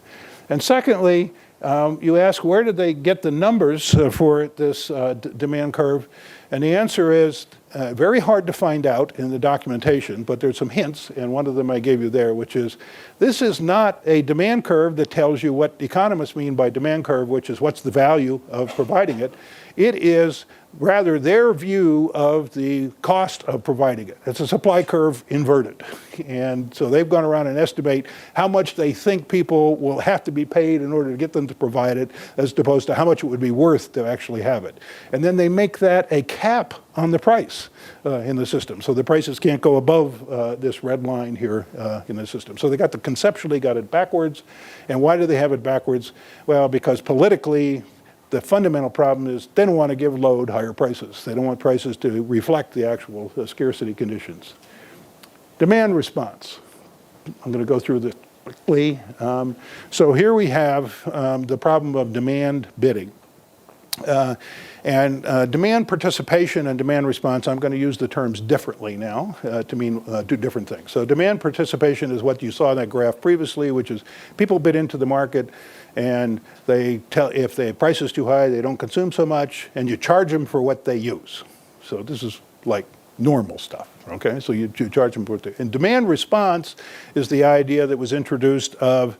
And secondly, you ask, where did they get the numbers for this demand curve? And the answer is very hard to find out in the documentation, but there's some hints, and one of them I gave you there, which is this is not a demand curve that tells you what economists mean by demand curve, which is what's the value of providing it. It is rather their view of the cost of providing it. It's a supply curve inverted. And so they've gone around and estimate how much they think people will have to be paid in order to get them to provide it, as opposed to how much it would be worth to actually have it. And then they make that a cap on the price in the system. So the prices can't go above this red line here in the system. So they conceptually got it backwards. And why do they have it backwards? Well, because politically, the fundamental problem is they don't want to give load higher prices. They don't want prices to reflect the actual scarcity conditions. Demand response. I'm going to go through this quickly. So here we have the problem of demand bidding. Demand participation and demand response, I'm going to use the terms differently now to mean two different things. So demand participation is what you saw in that graph previously, which is people bid into the market and they tell if the price is too high, they don't consume so much, and you charge them for what they use. So this is like normal stuff, okay? So you charge them for what they, and demand response is the idea that was introduced of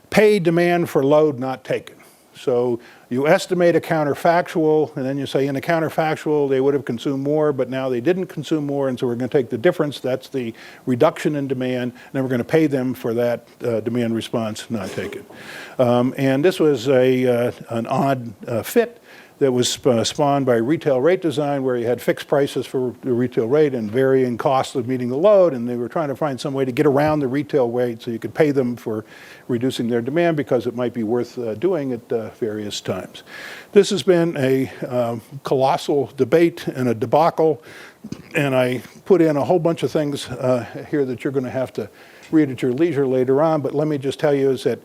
pay demand for load not taken. So you estimate a counterfactual, and then you say in the counterfactual they would have consumed more, but now they didn't consume more, and so we're going to take the difference. That's the reduction in demand, and then we're going to pay them for that demand response not taken. And this was an odd fit that was spawned by retail rate design, where you had fixed prices for the retail rate and varying costs of meeting the load, and they were trying to find some way to get around the retail rate so you could pay them for reducing their demand because it might be worth doing at various times. This has been a colossal debate and a debacle, and I put in a whole bunch of things here that you're going to have to read at your leisure later on, but let me just tell you is that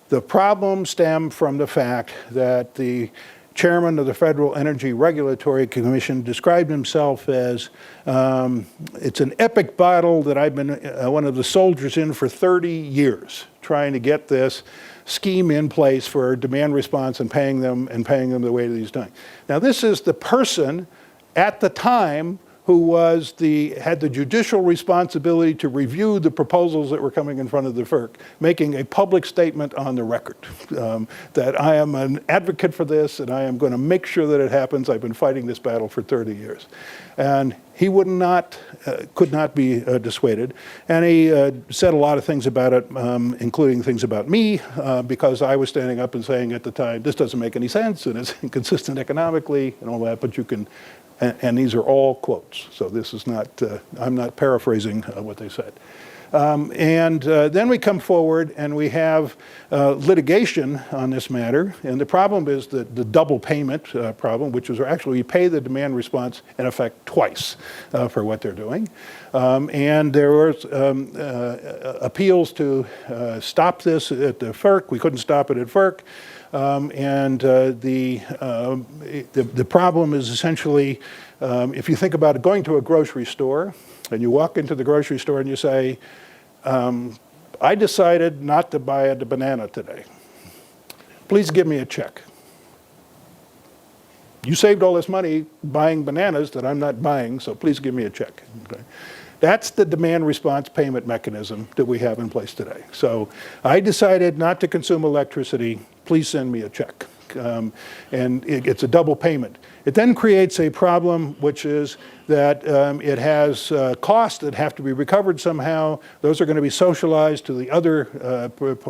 the problem stemmed from the fact that the chairman of the Federal Energy Regulatory Commission described himself as, it's an epic battle that I've been one of the soldiers in for 30 years, trying to get this scheme in place for demand response and paying them the way that he's doing. Now this is the person at the time who had the judicial responsibility to review the proposals that were coming in front of the FERC, making a public statement on the record that I am an advocate for this and I am going to make sure that it happens. I've been fighting this battle for 30 years. And he could not be dissuaded. And he said a lot of things about it, including things about me, because I was standing up and saying at the time, this doesn't make any sense and it's inconsistent economically and all that, but you can. And these are all quotes, so this is not, I'm not paraphrasing what they said. Then we come forward and we have litigation on this matter, and the problem is the double payment problem, which is actually you pay the demand response in effect twice for what they're doing. And there was appeals to stop this at the FERC. We couldn't stop it at FERC. The problem is essentially, if you think about it, going to a grocery store, and you walk into the grocery store and you say, I decided not to buy a banana today. Please give me a check. You saved all this money buying bananas that I'm not buying, so please give me a check. Okay. That's the demand response payment mechanism that we have in place today. So I decided not to consume electricity. Please send me a check. And it's a double payment. It then creates a problem, which is that it has costs that have to be recovered somehow. Those are going to be socialized to the other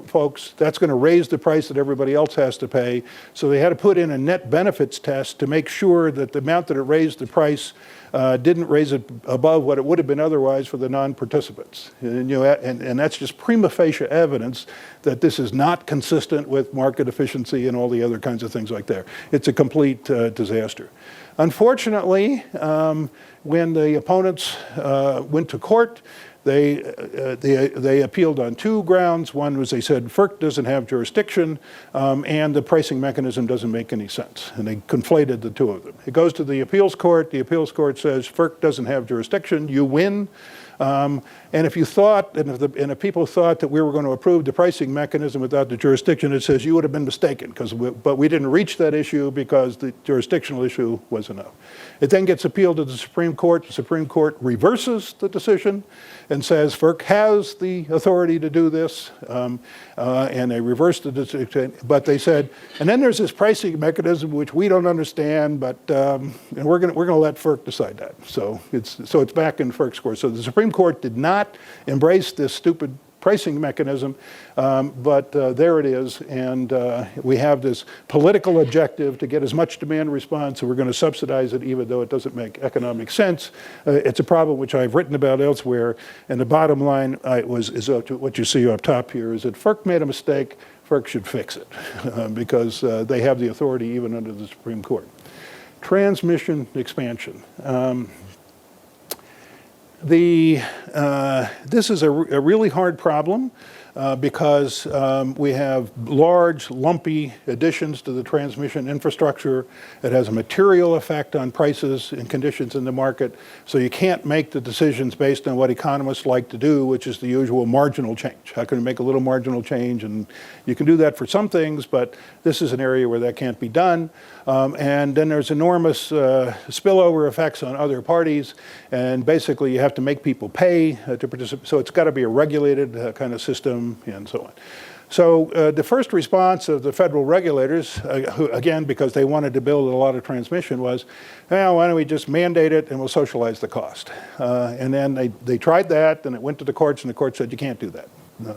folks. That's going to raise the price that everybody else has to pay. So they had to put in a net benefits test to make sure that the amount that it raised the price didn't raise it above what it would have been otherwise for the non-participants. And that's just prima facie evidence that this is not consistent with market efficiency and all the other kinds of things like that. It's a complete disaster. Unfortunately, when the opponents went to court, they appealed on two grounds. One was they said FERC doesn't have jurisdiction and the pricing mechanism doesn't make any sense. And they conflated the two of them. It goes to the appeals court. The appeals court says FERC doesn't have jurisdiction. You win. And if you thought, and if people thought that we were going to approve the pricing mechanism without the jurisdiction, it says you would have been mistaken, but we didn't reach that issue because the jurisdictional issue was enough. It then gets appealed to the Supreme Court. The Supreme Court reverses the decision and says FERC has the authority to do this, and they reversed the decision, but they said, and then there's this pricing mechanism which we don't understand, but and we're going to let FERC decide that. So it's back in FERC's court. So the Supreme Court did not embrace this stupid pricing mechanism, but there it is, and we have this political objective to get as much demand response, so we're going to subsidize it even though it doesn't make economic sense. It's a problem which I've written about elsewhere, and the bottom line is what you see up top here, is that FERC made a mistake. FERC should fix it because they have the authority even under the Supreme Court. Transmission expansion. This is a really hard problem because we have large, lumpy additions to the transmission infrastructure. It has a material effect on prices and conditions in the market. So you can't make the decisions based on what economists like to do, which is the usual marginal change. How can you make a little marginal change? And you can do that for some things, but this is an area where that can't be done. And then there's enormous spillover effects on other parties. And basically, you have to make people pay to participate. So it's got to be a regulated kind of system and so on. So the first response of the federal regulators, who, again, because they wanted to build a lot of transmission, was, well, why don't we just mandate it and we'll socialize the cost. And then they tried that, and it went to the courts, and the court said, you can't do that.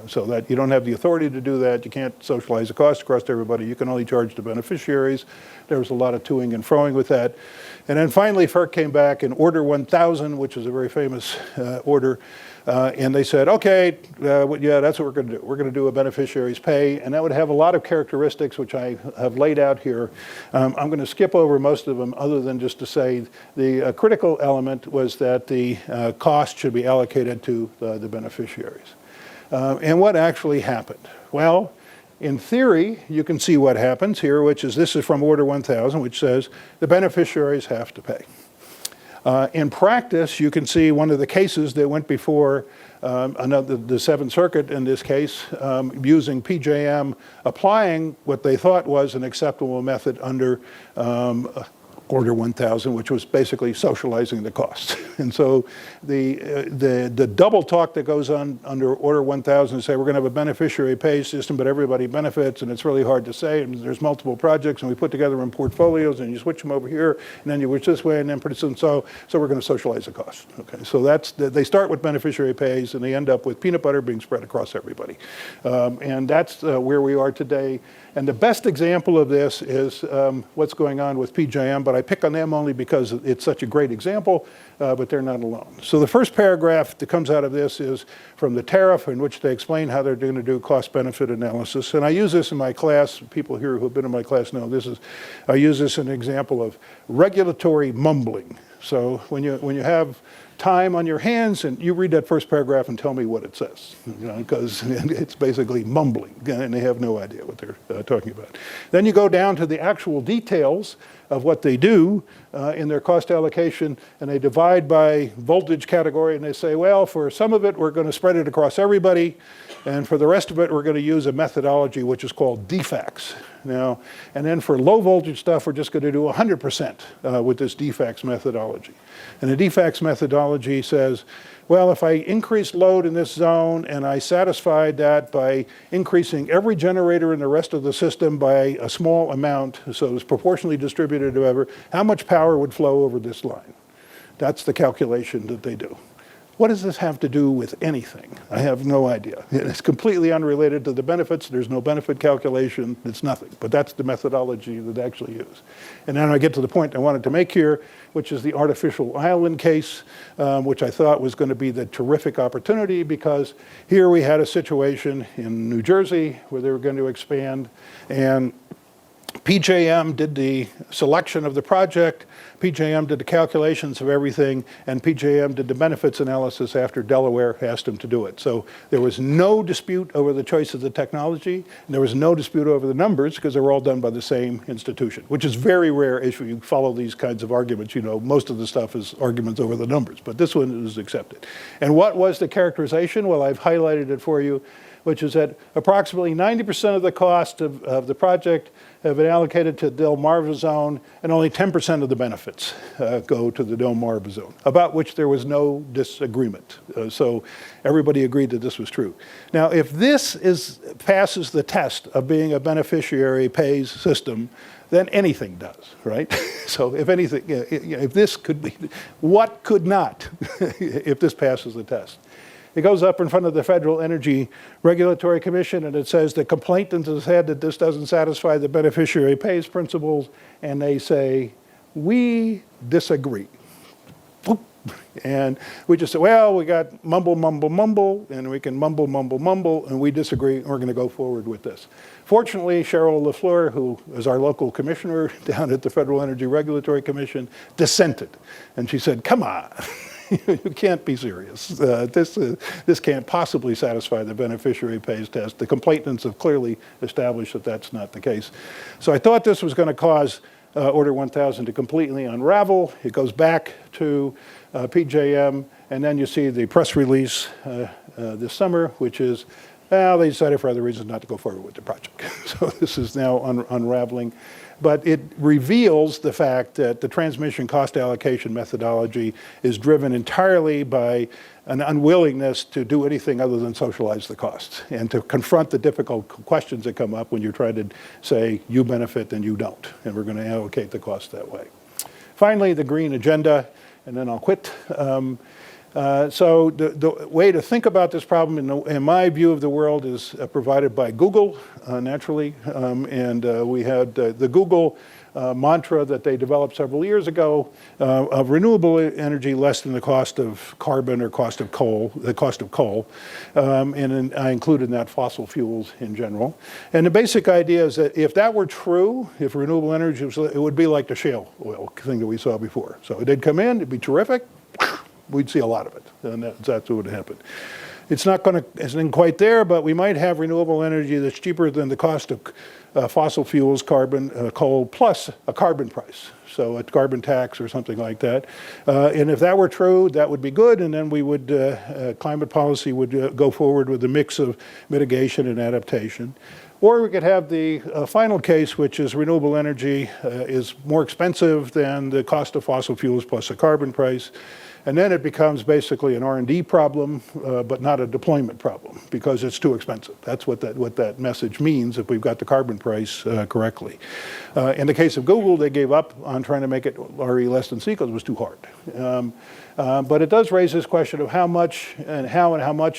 So that you don't have the authority to do that. You can't socialize the cost across everybody. You can only charge the beneficiaries. There was a lot of toing and froing with that. And then finally, FERC came back in Order 1000, which is a very famous order, and they said, okay, yeah, that's what we're going to do. We're going to do a beneficiaries pay, and that would have a lot of characteristics which I have laid out here. I'm going to skip over most of them other than just to say the critical element was that the cost should be allocated to the beneficiaries. And what actually happened? Well, in theory, you can see what happens here, this is from Order 1000, which says the beneficiaries have to pay. In practice, you can see one of the cases that went before the Seventh Circuit in this case, using PJM, applying what they thought was an acceptable method under Order 1000, which was basically socializing the costs. And so the double talk that goes on under Order 1000 is say we're going to have a beneficiary pay system, but everybody benefits, and it's really hard to say, and there's multiple projects, and we put together in portfolios, and you switch them over here, and then you switch this way, and then pretty soon, so we're going to socialize the cost. Okay, so they start with beneficiary pays, and they end up with peanut butter being spread across everybody. And that's where we are today. And the best example of this is what's going on with PJM, but I pick on them only because it's such a great example, but they're not alone. So the first paragraph that comes out of this is from the tariff, in which they explain how they're going to do cost-benefit analysis. And I use this in my class. People here who have been in my class know I use this as an example of regulatory mumbling. So when you have time on your hands, and you read that first paragraph and tell me what it says, because it's basically mumbling, and they have no idea what they're talking about. Then you go down to the actual details of what they do in their cost allocation, and they divide by voltage category, and they say, well, for some of it, we're going to spread it across everybody, and for the rest of it, we're going to use a methodology which is called DFAX. Now, and then for low voltage stuff, we're just going to do 100% with this DFAX methodology. And the DFAX methodology says, well, if I increase load in this zone and I satisfied that by increasing every generator in the rest of the system by a small amount, so it's proportionally distributed to how much power would flow over this line? That's the calculation that they do. what does this have to do with anything? I have no idea. It's completely unrelated to the benefits. There's no benefit calculation. It's nothing. But that's the methodology that they actually use. And then I get to the point I wanted to make here, which is the artificial island case, which I thought was going to be the terrific opportunity, because here we had a situation in New Jersey where they were going to expand, and PJM did the selection of the project, PJM did the calculations of everything, and PJM did the benefits analysis after Delaware asked them to do it. So there was no dispute over the choice of the technology, and there was no dispute over the numbers, because they were all done by the same institution, which is very rare if you follow these kinds of arguments. You know, most of the stuff is arguments over the numbers, but this one is accepted. And what was the characterization? Well, I've highlighted it for you, which is that approximately 90% of the cost of the project have been allocated to Delmarva zone, and only 10% of the benefits go to the Delmarva zone, about which there was no disagreement. So everybody agreed that this was true. Now, if this passes the test of being a beneficiary pays system, then anything does, right? So if anything, if this could be, what could not if this passes the test? It goes up in front of the Federal Energy Regulatory Commission, and it says the complainant has said that this doesn't satisfy the beneficiary pays principles, and they say, we disagree. And we just say, well, we got mumble, mumble, mumble, and we can mumble, mumble, mumble, and we disagree, and we're going to go forward with this. Fortunately, Cheryl LaFleur, who is our local commissioner down at the Federal Energy Regulatory Commission, dissented. And she said, come on. You can't be serious. This can't possibly satisfy the beneficiary pays test. The complainants have clearly established that that's not the case. So I thought this was going to cause Order 1000 to completely unravel. It goes back to PJM, and then you see the press release this summer, which is, well, they decided for other reasons not to go forward with the project. So this is now unraveling. But it reveals the fact that the transmission cost allocation methodology is driven entirely by an unwillingness to do anything other than socialize the costs and to confront the difficult questions that come up when you're trying to say you benefit and you don't, and we're going to allocate the cost that way. Finally, the green agenda, and then I'll quit. So the way to think about this problem, in my view of the world, is provided by Google, naturally. We had the Google mantra that they developed several years ago of renewable energy less than the cost of carbon or cost of coal, and I included in that fossil fuels in general. And the basic idea is that if that were true, if renewable energy was, it would be like the shale oil thing that we saw before. So it'd come in, it'd be terrific. We'd see a lot of it, and that's what would happen. It's not quite there, but we might have renewable energy that's cheaper than the cost of fossil fuels, carbon, coal, plus a carbon price, so a carbon tax or something like that. And if that were true, that would be good, and then we would, climate policy would go forward with a mix of mitigation and adaptation. Or we could have the final case, which is renewable energy is more expensive than the cost of fossil fuels plus a carbon price. And then it becomes basically an R&D problem, but not a deployment problem, because it's too expensive. That's what that message means if we've got the carbon price correctly. In the case of Google, they gave up on trying to make it RE less than C because it was too hard. But it does raise this question of how much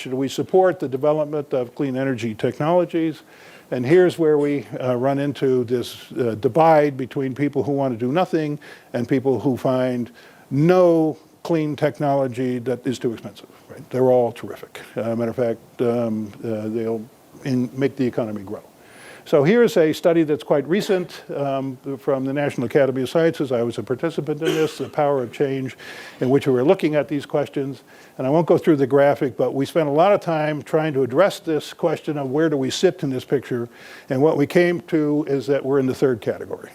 do we support the development of clean energy technologies. And here's where we run into this divide between people who want to do nothing and people who find no clean technology that is too expensive. Right? They're all terrific. Matter of fact, they'll make the economy grow. So here's a study that's quite recent from the National Academy of Sciences. I was a participant in this, The Power of Change, in which we were looking at these questions. And I won't go through the graphic, but we spent a lot of time trying to address this question of where do we sit in this picture. And what we came to is that we're in the third category.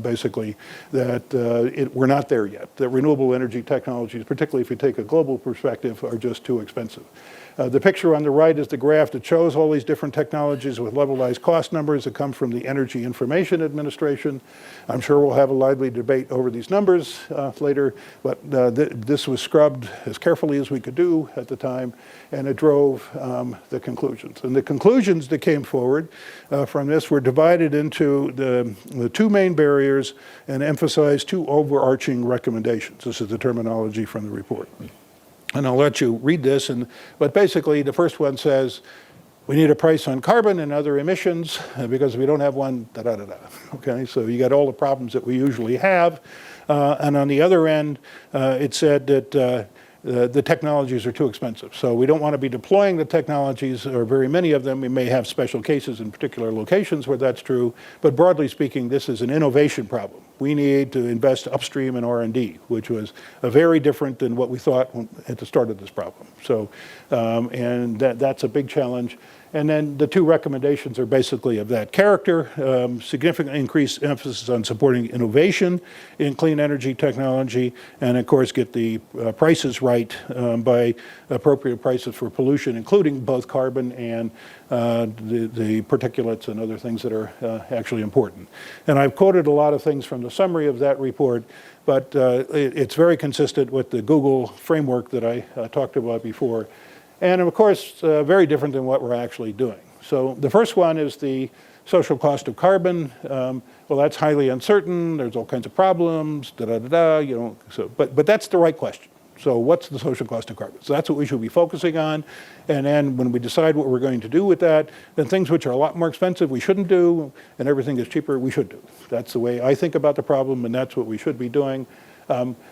Basically, that we're not there yet. That renewable energy technologies, particularly if you take a global perspective, are just too expensive. The picture on the right is the graph that shows all these different technologies with levelized cost numbers that come from the Energy Information Administration. I'm sure we'll have a lively debate over these numbers later, but this was scrubbed as carefully as we could do at the time, and it drove the conclusions. And the conclusions that came forward from this were divided into the two main barriers and emphasized two overarching recommendations. This is the terminology from the report. And I'll let you read this. But basically, the first one says, we need a price on carbon and other emissions because if we don't have one, da-da-da-da. Okay, so you got all the problems that we usually have. And on the other end, it said that the technologies are too expensive. So we don't want to be deploying the technologies, or very many of them. We may have special cases in particular locations where that's true. But broadly speaking, this is an innovation problem. We need to invest upstream in R&D, which was very different than what we thought at the start of this problem. So, and that's a big challenge. And then the two recommendations are basically of that character: significantly increased emphasis on supporting innovation in clean energy technology, and of course get the prices right by appropriate prices for pollution, including both carbon and the particulates and other things that are actually important. And I've quoted a lot of things from the summary of that report, but it's very consistent with the Google framework that I talked about before. And of course, very different than what we're actually doing. So the first one is the social cost of carbon. Well, that's highly uncertain. There's all kinds of problems, da-da-da-da, you know. So, but that's the right question. So what's the social cost of carbon? So that's what we should be focusing on. And then when we decide what we're going to do with that, then things which are a lot more expensive we shouldn't do, and everything that's cheaper we should do. That's the way I think about the problem, and that's what we should be doing.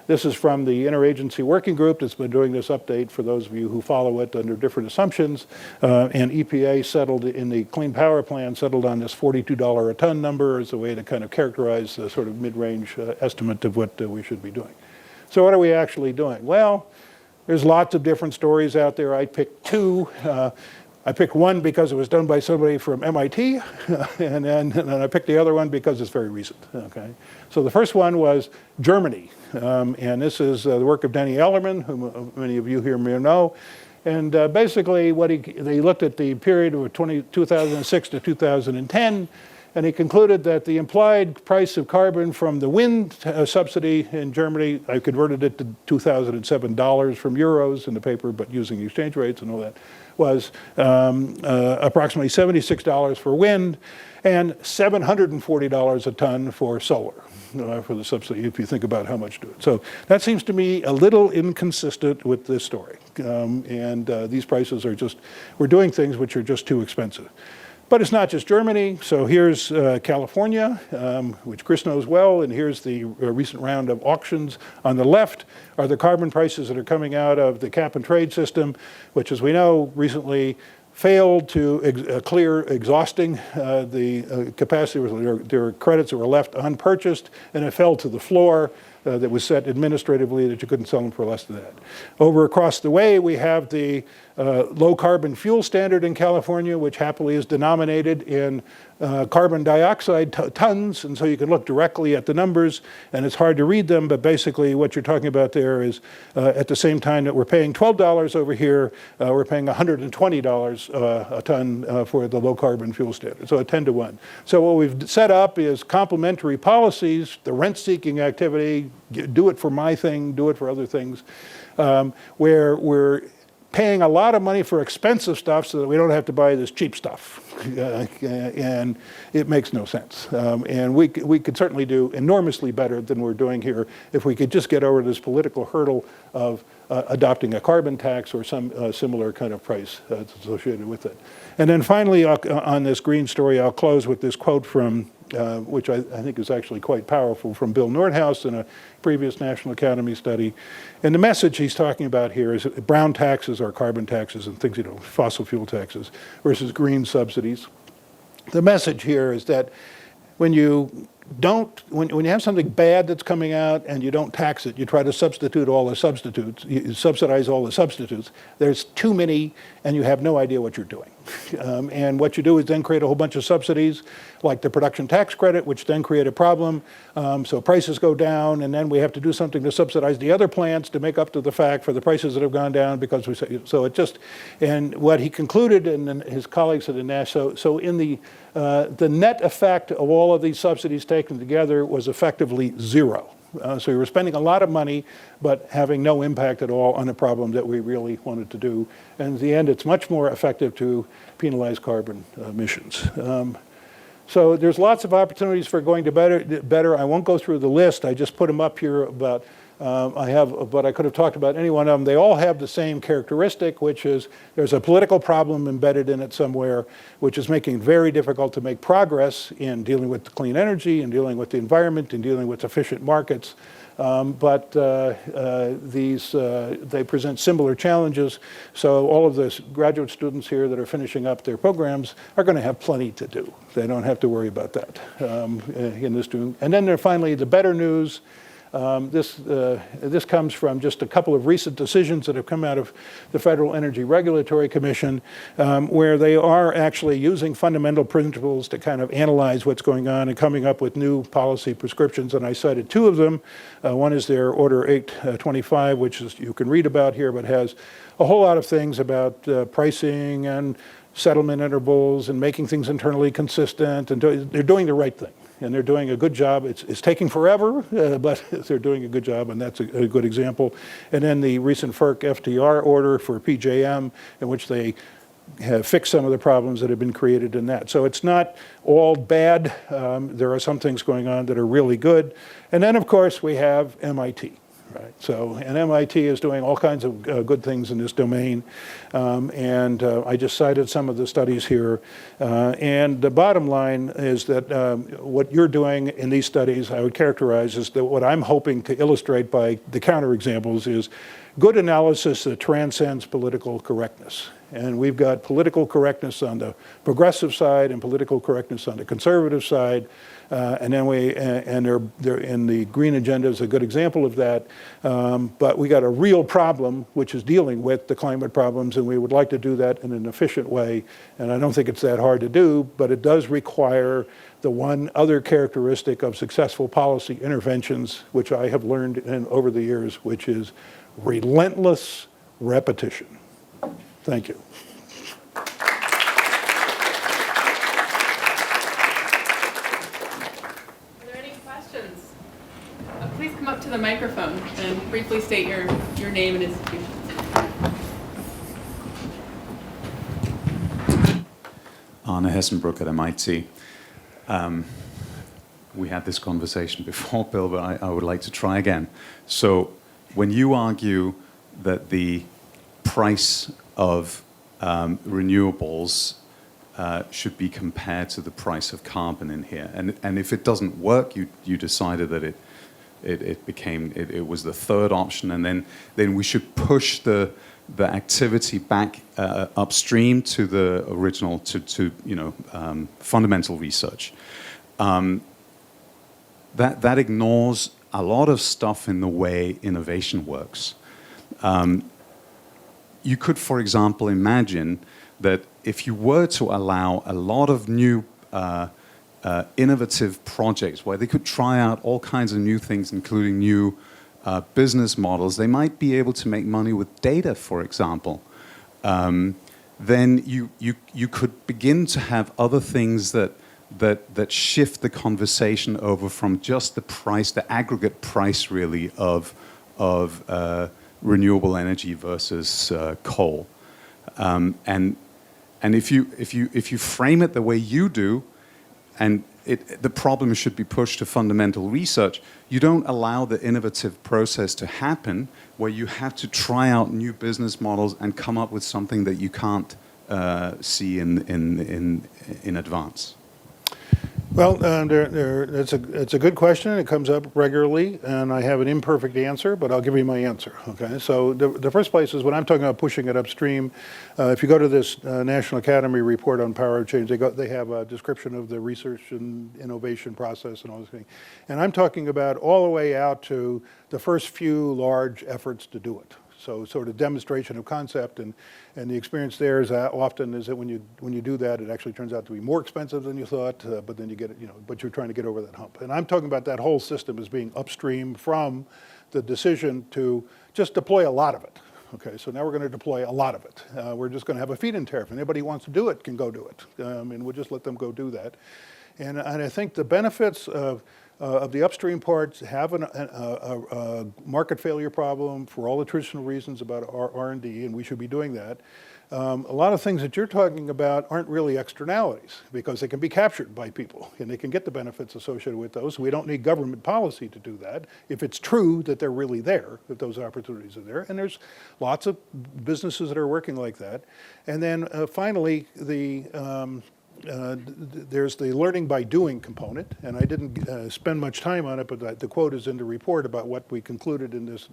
This is from the interagency working group that's been doing this update for those of you who follow it under different assumptions. And EPA settled in the Clean Power Plan, settled on this $42 a ton number as a way to kind of characterize the sort of mid-range estimate of what we should be doing. So what are we actually doing? Well, there's lots of different stories out there. I picked two. I picked one because it was done by somebody from MIT, and then I picked the other one because it's very recent. Okay, so the first one was Germany, and this is the work of Denny Ellerman, whom many of you here may know. And basically, they looked at the period of 2006 to 2010, and he concluded that the implied price of carbon from the wind subsidy in Germany, I converted it to $2,007 from euros in the paper, but using exchange rates and all that, was approximately $76 for wind and $740 a ton for solar, for the subsidy, if you think about how much to it. So that seems to me a little inconsistent with this story. These prices are just, we're doing things which are just too expensive. But it's not just Germany. So here's California, which Chris knows well, and here's the recent round of auctions. On the left are the carbon prices that are coming out of the cap and trade system, which, as we know, recently failed to clear exhausting the capacity. There were credits that were left unpurchased, and it fell to the floor that was set administratively that you couldn't sell them for less than that. Over across the way, we have the low carbon fuel standard in California, which happily is denominated in carbon dioxide tons, and so you can look directly at the numbers, and it's hard to read them, but basically what you're talking about there is at the same time that we're paying $12 over here, we're paying $120 a ton for the low carbon fuel standard, so a 10 to 1. So what we've set up is complementary policies, the rent-seeking activity, do it for my thing, do it for other things, where we're paying a lot of money for expensive stuff so that we don't have to buy this cheap stuff. And it makes no sense. And we could certainly do enormously better than we're doing here if we could just get over this political hurdle of adopting a carbon tax or some similar kind of price that's associated with it. And then finally, on this green story, I'll close with this quote from which I think is actually quite powerful, from Bill Nordhaus in a previous National Academy study. And the message he's talking about here is brown taxes or carbon taxes and things, fossil fuel taxes versus green subsidies. The message here is that when you have something bad that's coming out and you don't tax it, you try to substitute all the substitutes, you subsidize all the substitutes, there's too many and you have no idea what you're doing. And what you do is then create a whole bunch of subsidies, like the production tax credit, which then create a problem. So prices go down, and then we have to do something to subsidize the other plants to make up to the fact for the prices that have gone down because we say, so it just, and what he concluded, and his colleagues at the Nash, so in the net effect of all of these subsidies taken together was effectively zero. So we were spending a lot of money, but having no impact at all on a problem that we really wanted to do. And in the end, it's much more effective to penalize carbon emissions. So there's lots of opportunities for going to better. I won't go through the list. I just put them up here about but I could have talked about any one of them. They all have the same characteristic, which is there's a political problem embedded in it somewhere, which is making it very difficult to make progress in dealing with clean energy, and dealing with the environment, and dealing with efficient markets. But they present similar challenges. So all of the graduate students here that are finishing up their programs are going to have plenty to do. They don't have to worry about that in this doing. And then finally, the better news. This comes from just a couple of recent decisions that have come out of the Federal Energy Regulatory Commission, where they are actually using fundamental principles to kind of analyze what's going on and coming up with new policy prescriptions. And I cited two of them. One is their Order 825, which is, you can read about here, but has a whole lot of things about pricing and settlement intervals and making things internally consistent. And they're doing the right thing. And they're doing a good job. It's taking forever, but they're doing a good job, and that's a good example. And then the recent FERC FTR order for PJM, in which they have fixed some of the problems that have been created in that. So it's not all bad. There are some things going on that are really good. And then, of course, we have MIT. Right. So, and MIT is doing all kinds of good things in this domain. I just cited some of the studies here. And the bottom line is that what you're doing in these studies, I would characterize as that what I'm hoping to illustrate by the counterexamples is good analysis that transcends political correctness. And we've got political correctness on the progressive side and political correctness on the conservative side. And then they're in the green agenda is a good example of that. But we got a real problem, which is dealing with the climate problems, and we would like to do that in an efficient way. And I don't think it's that hard to do, but it does require the one other characteristic of successful policy interventions, which I have learned over the years, which is relentless repetition. Thank you. Are there any questions? Please come up to the microphone and briefly state your name and institution. Arne Hessenbrook at MIT. We had this conversation before, Bill, but I would like to try again. So when you argue that the price of renewables should be compared to the price of carbon in here, and if it doesn't work, you decided that it was the third option, and then we should push the activity back upstream to the original to fundamental research. That ignores a lot of stuff in the way innovation works. You could, for example, imagine that if you were to allow a lot of new innovative projects where they could try out all kinds of new things, including new business models, they might be able to make money with data, for example. Then you could begin to have other things that shift the conversation over from just the price, the aggregate price, really, of renewable energy versus coal. And if you frame it the way you do, and the problem should be pushed to fundamental research, you don't allow the innovative process to happen where you have to try out new business models and come up with something that you can't see in advance. Well, it's a good question. It comes up regularly, and I have an imperfect answer, but I'll give you my answer. Okay. So the first place is when I'm talking about pushing it upstream. If you go to this National Academy report on power change, they have a description of the research and innovation process and all this thing, and I'm talking about all the way out to the first few large efforts to do it. So sort of demonstration of concept, and the experience there is often is that when you do that, it actually turns out to be more expensive than you thought, but then you get it, but you're trying to get over that hump. And I'm talking about that whole system as being upstream from the decision to just deploy a lot of it. Okay, so now we're going to deploy a lot of it. We're just going to have a feed-in tariff. Anybody who wants to do it can go do it, and we'll just let them go do that. And I think the benefits of the upstream parts have a market failure problem for all the traditional reasons about R&D, and we should be doing that. A lot of things that you're talking about aren't really externalities because they can be captured by people and they can get the benefits associated with those. We don't need government policy to do that if it's true that they're really there, that those opportunities are there. And there's lots of businesses that are working like that. And then finally, there's the learning by doing component, and I didn't spend much time on it, but the quote is in the report about what we concluded in this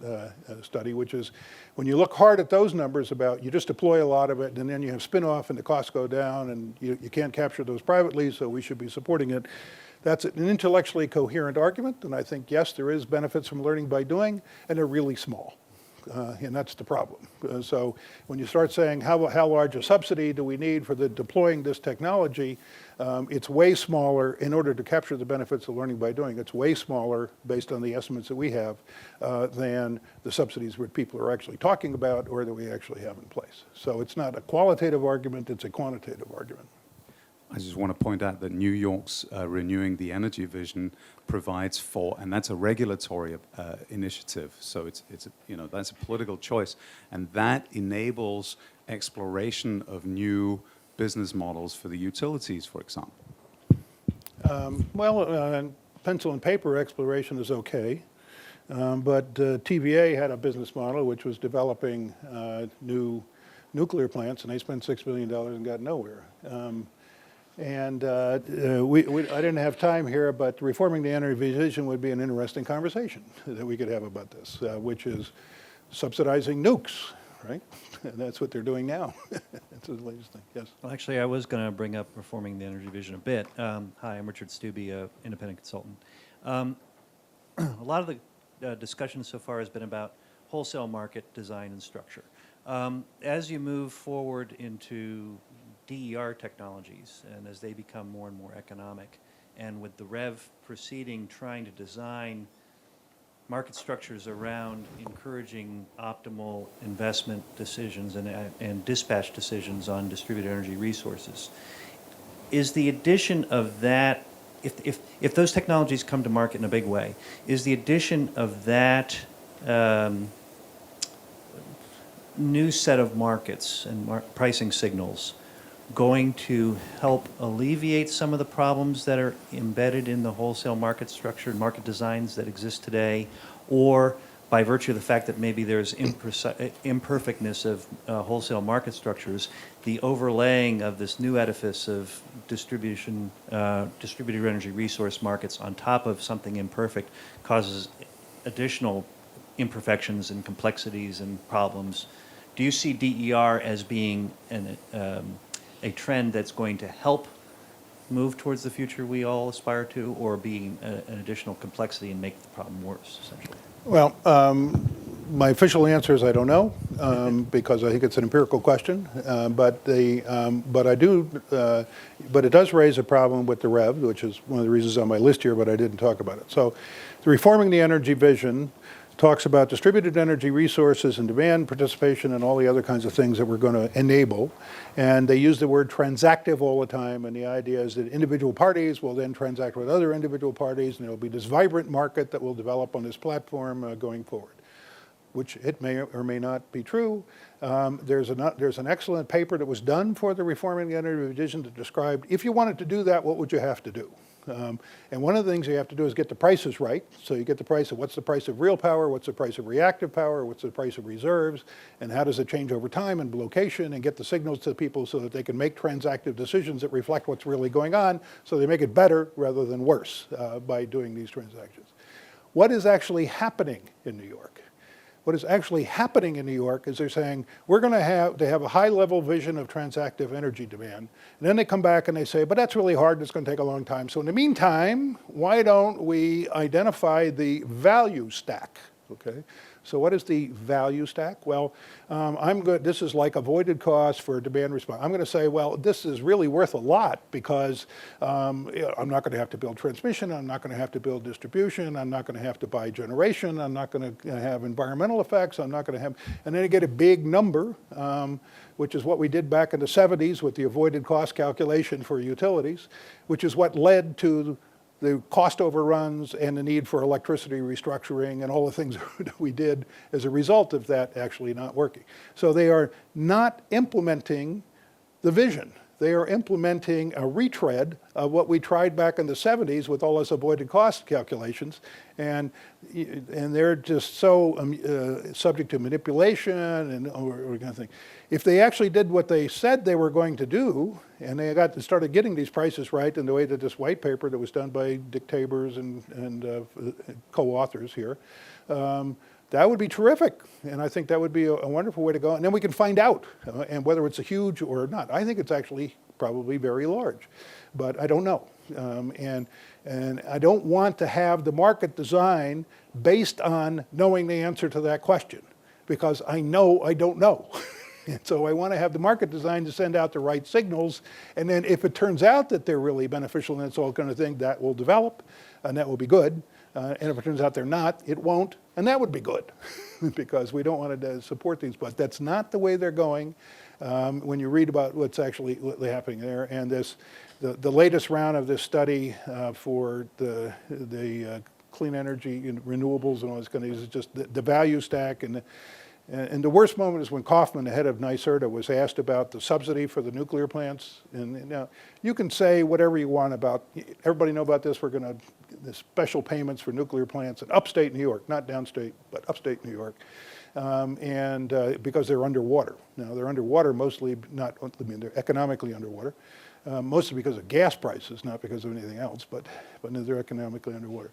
study, which is when you look hard at those numbers about you just deploy a lot of it and then you have spin-off and the costs go down and you can't capture those privately, so we should be supporting it. That's an intellectually coherent argument, and I think, yes, there is benefits from learning by doing, and they're really small. And that's the problem. So when you start saying how large a subsidy do we need for deploying this technology, it's way smaller in order to capture the benefits of learning by doing. It's way smaller based on the estimates that we have than the subsidies that people are actually talking about or that we actually have in place. So it's not a qualitative argument, it's a quantitative argument. I just want to point out that New York's Renewing the Energy Vision provides for, and that's a regulatory initiative, so it's that's a political choice, and that enables exploration of new business models for the utilities, for example. Pencil and paper exploration is okay, but TVA had a business model which was developing new nuclear plants, and they spent $6 billion and got nowhere. I didn't have time here, but reforming the energy vision would be an interesting conversation that we could have about this, which is subsidizing nukes, right? And that's what they're doing now. That's the latest thing, yes. Well, actually, I was going to bring up reforming the energy vision a bit. Hi, I'm Richard Stubbe, an independent consultant. A lot of the discussion so far has been about wholesale market design and structure. As you move forward into DER technologies, and as they become more and more economic, and with the REV proceeding, trying to design market structures around encouraging optimal investment decisions and dispatch decisions on distributed energy resources, is the addition of that, if those technologies come to market in a big way, is the addition of that new set of markets and pricing signals going to help alleviate some of the problems that are embedded in the wholesale market structure and market designs that exist today, or by virtue of the fact that maybe there's imperfectness of wholesale market structures, the overlaying of this new edifice of distributed energy resource markets on top of something imperfect causes additional imperfections and complexities and problems. Do you see DER as being a trend that's going to help move towards the future we all aspire to, or being an additional complexity and make the problem worse, essentially? Well, my official answer is I don't know, because I think it's an empirical question. But it does raise a problem with the REV, which is one of the reasons on my list here, but I didn't talk about it. So, the Reforming the Energy Vision talks about distributed energy resources and demand participation and all the other kinds of things that we're going to enable. And they use the word transactive all the time, and the idea is that individual parties will then transact with other individual parties, and there will be this vibrant market that will develop on this platform going forward, which it may or may not be true. There's an excellent paper that was done for the Reforming the Energy Vision that described, if you wanted to do that, what would you have to do? And one of the things you have to do is get the prices right. So you get the price of what's the price of real power, what's the price of reactive power, what's the price of reserves, and how does it change over time and location, and get the signals to people so that they can make transactive decisions that reflect what's really going on, so they make it better rather than worse by doing these transactions. What is actually happening in New York? What is actually happening in New York is they're saying, we're going to have a high-level vision of transactive energy demand. And then they come back and they say, but that's really hard, it's going to take a long time. So in the meantime, why don't we identify the value stack, okay? So what is the value stack? Well, this is like avoided costs for demand response. I'm going to say, well, this is really worth a lot because I'm not going to have to build transmission, I'm not going to have to build distribution, I'm not going to have to buy generation, I'm not going to have environmental effects, I'm not going to have, and then you get a big number, which is what we did back in the 70s with the avoided cost calculation for utilities, which is what led to the cost overruns and the need for electricity restructuring and all the things that we did as a result of that actually not working. So they are not implementing the vision. They are implementing a retread of what we tried back in the 70s with all those avoided cost calculations. And they're just so subject to manipulation and all kind of thing. If they actually did what they said they were going to do, and they started getting these prices right in the way that this white paper that was done by Dick Tabers and co-authors here, that would be terrific, and I think that would be a wonderful way to go. And then we can find out, and whether it's a huge or not. I think it's actually probably very large, but I don't know. And I don't want to have the market design based on knowing the answer to that question, because I know I don't know. And so I want to have the market design to send out the right signals, and then if it turns out that they're really beneficial and it's all kind of thing, that will develop, and that will be good. And if it turns out they're not, it won't, and that would be good, because we don't want to support these. But that's not the way they're going. When you read about what's actually happening there, and the latest round of this study for the clean energy and renewables and all this kind of things is just the value stack. And the worst moment is when Kaufman, the head of NYSERDA, was asked about the subsidy for the nuclear plants. And now you can say whatever you want about, everybody know about this, the special payments for nuclear plants in upstate New York, not downstate, but upstate New York, because they're underwater. Now they're underwater mostly, they're economically underwater, mostly because of gas prices, not because of anything else, but they're economically underwater.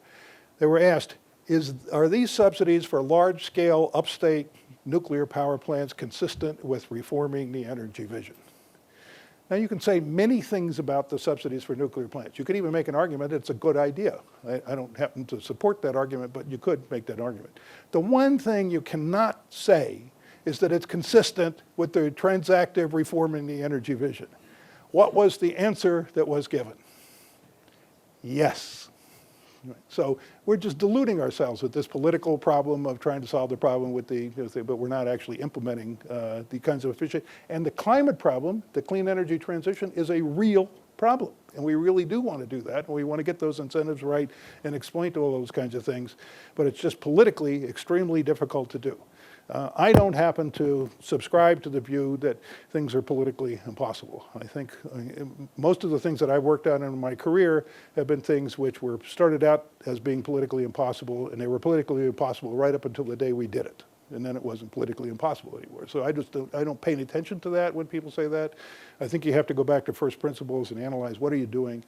They were asked, are these subsidies for large-scale upstate nuclear power plants consistent with reforming the energy vision? Now you can say many things about the subsidies for nuclear plants. You could even make an argument it's a good idea. I don't happen to support that argument, but you could make that argument. The one thing you cannot say is that it's consistent with the transactive reforming the energy vision. What was the answer that was given? Yes. So we're just deluding ourselves with this political problem of trying to solve the problem with but we're not actually implementing the kinds of efficient. And the climate problem, the clean energy transition, is a real problem. And we really do want to do that. And we want to get those incentives right and explain to all those kinds of things. But it's just politically extremely difficult to do. I don't happen to subscribe to the view that things are politically impossible. I think most of the things that I've worked on in my career have been things which were started out as being politically impossible, and they were politically impossible right up until the day we did it. And then it wasn't politically impossible anymore. So I don't pay any attention to that when people say that. I think you have to go back to first principles and analyze what are you doing.